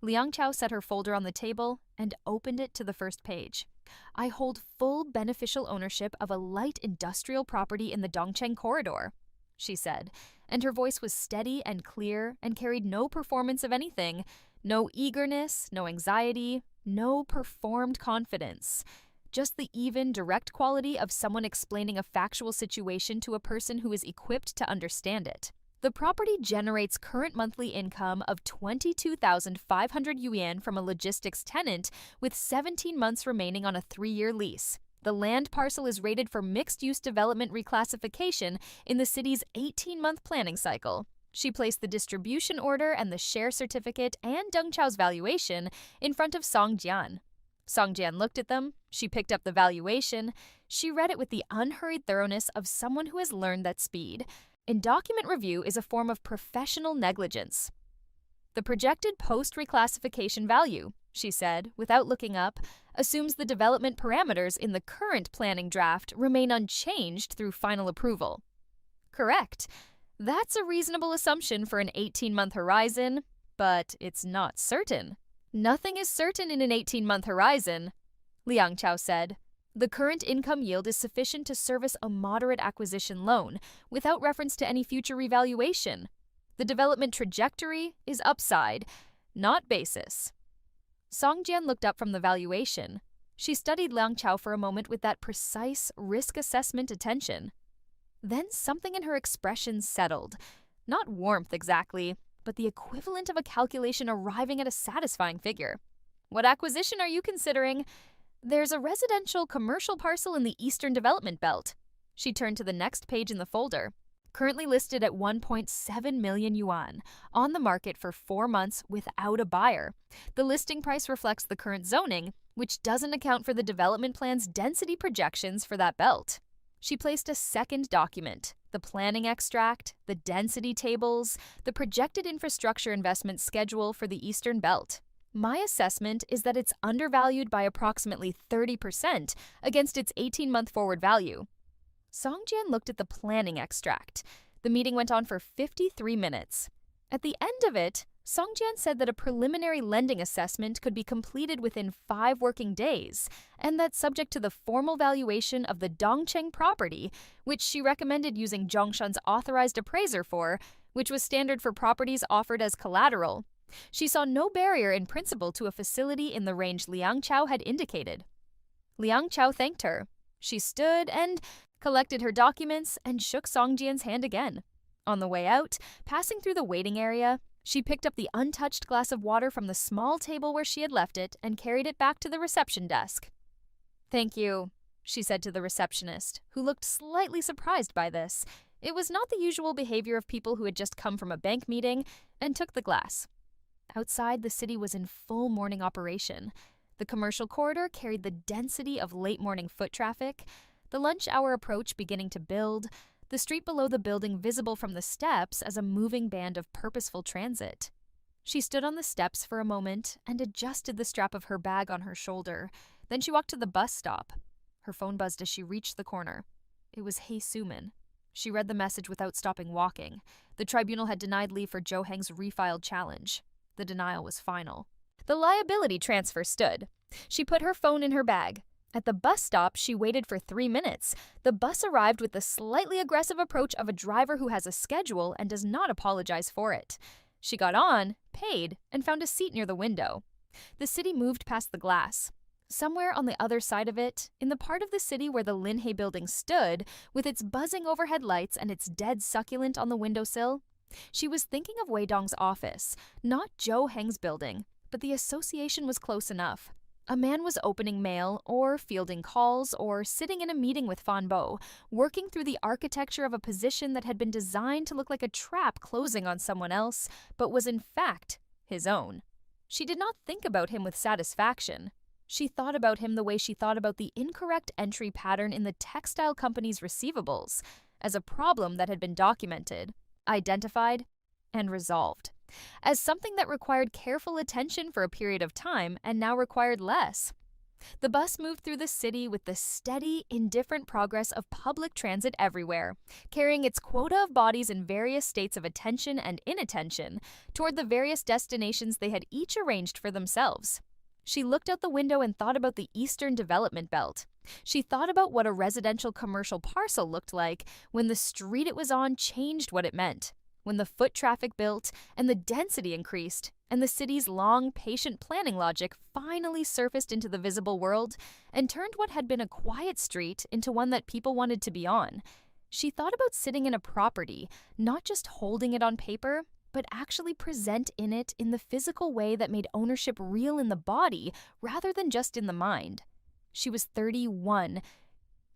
Liang Chao set her folder on the table and opened it to the first page. "I hold full beneficial ownership of a light industrial property in the Dongcheng corridor," she said, and her voice was steady and clear and carried no performance of anything, no eagerness, no anxiety, no performed confidence. Just the even, direct quality of someone explaining a factual situation to a person who is equipped to understand it. The property generates current monthly income of 22,500 yuan from a logistics tenant with 17 months remaining on a 3-year lease. The land parcel is rated for mixed-use development reclassification in the city's 18-month planning cycle. She placed the distribution order and the share certificate and Deng Chao's valuation in front of Song Jian. Song Jian looked at them, she picked up the valuation, she read it with the unhurried thoroughness of someone who has learned that speed. In document review is a form of professional negligence. "The projected post-reclassification value," she said, without looking up, "assumes the development parameters in the current planning draft remain unchanged through final approval." "Correct. That's a reasonable assumption for an 18-month horizon, but it's not certain." "Nothing is certain in an 18-month horizon," Liang Chao said. "The current income yield is sufficient to service a moderate acquisition loan, without reference to any future revaluation. The development trajectory is upside, not basis." Song Jian looked up from the valuation. She studied Liang Chao for a moment with that precise risk assessment attention. Then something in her expression settled. Not warmth exactly, but the equivalent of a calculation arriving at a satisfying figure. "What acquisition are you considering?" "There's a residential commercial parcel in the Eastern Development Belt." She turned to the next page in the folder. "Currently listed at 1.7 million yuan, on the market for 4 months without a buyer. The listing price reflects the current zoning, which doesn't account for the development plan's density projections for that belt." She placed a second document, the planning extract, the density tables, the projected infrastructure investment schedule for the Eastern Belt. "My assessment is that it's undervalued by approximately 30% against its 18-month forward value." Song Jian looked at the planning extract. The meeting went on for 53 minutes. At the end of it, Song Jian said that a preliminary lending assessment could be completed within 5 working days, and that subject to the formal valuation of the Dongcheng property, which she recommended using Zhongshan's authorized appraiser for, which was standard for properties offered as collateral, she saw no barrier in principle to a facility in the range Liang Chao had indicated. Liang Chao thanked her. She stood and collected her documents and shook Song Jian's hand again. On the way out, passing through the waiting area, she picked up the untouched glass of water from the small table where she had left it and carried it back to the reception desk. "Thank you," she said to the receptionist, who looked slightly surprised by this. It was not the usual behavior of people who had just come from a bank meeting, and took the glass. Outside, the city was in full morning operation. The commercial corridor carried the density of late-morning foot traffic, the lunch hour approach beginning to build, the street below the building visible from the steps as a moving band of purposeful transit. She stood on the steps for a moment and adjusted the strap of her bag on her shoulder. Then she walked to the bus stop. Her phone buzzed as she reached the corner. It was Hey Suman. She read the message without stopping walking. The tribunal had denied leave for Joe Heng's refiled challenge. The denial was final. The liability transfer stood. She put her phone in her bag. At the bus stop, she waited for 3 minutes. The bus arrived with the slightly aggressive approach of a driver who has a schedule and does not apologize for it. She got on, paid, and found a seat near the window. The city moved past the glass. Somewhere on the other side of it, in the part of the city where the Linhay building stood, with its buzzing overhead lights and its dead succulent on the windowsill, she was thinking of Wei Dong's office, not Joe Heng's building, but the association was close enough. A man was opening mail, or fielding calls, or sitting in a meeting with Fan Bo, working through the architecture of a position that had been designed to look like a trap closing on someone else, but was in fact his own. She did not think about him with satisfaction. She thought about him the way she thought about the incorrect entry pattern in the textile company's receivables, as a problem that had been documented, identified, and resolved, as something that required careful attention for a period of time and now required less. The bus moved through the city with the steady, indifferent progress of public transit everywhere, carrying its quota of bodies in various states of attention and inattention toward the various destinations they had each arranged for themselves. She looked out the window and thought about the Eastern Development Belt. She thought about what a residential commercial parcel looked like when the street it was on changed what it meant, when the foot traffic built and the density increased, and the city's long, patient planning logic finally surfaced into the visible world and turned what had been a quiet street into one that people wanted to be on. She thought about sitting in a property, not just holding it on paper, but actually present in it in the physical way that made ownership real in the body rather than just in the mind. She was 31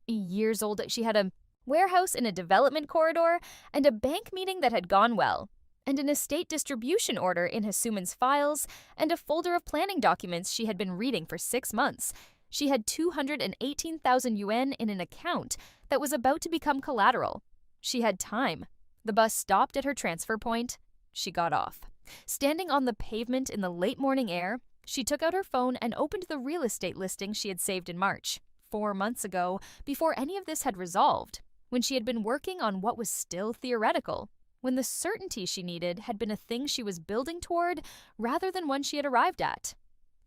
years old. She had a warehouse in a development corridor and a bank meeting that had gone well, and an estate distribution order in Hasuman's files, and a folder of planning documents she had been reading for 6 months. She had 218,000 yuan in an account that was about to become collateral. She had time. The bus stopped at her transfer point. She got off. Standing on the pavement in the late morning air, she took out her phone and opened the real estate listing she had saved in March, 4 months ago, before any of this had resolved, when she had been working on what was still theoretical, when the certainty she needed had been a thing she was building toward rather than one she had arrived at.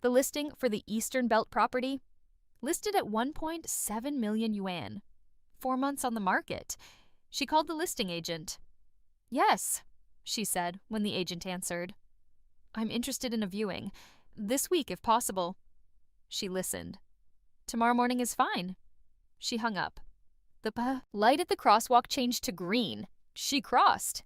The listing for the Eastern Belt property, listed at 1.7 million yuan. 4 months on the market. She called the listing agent. "Yes," she said when the agent answered. "I'm interested in a viewing. This week, if possible." She listened. "Tomorrow morning is fine." She hung up. The light at the crosswalk changed to green. She crossed.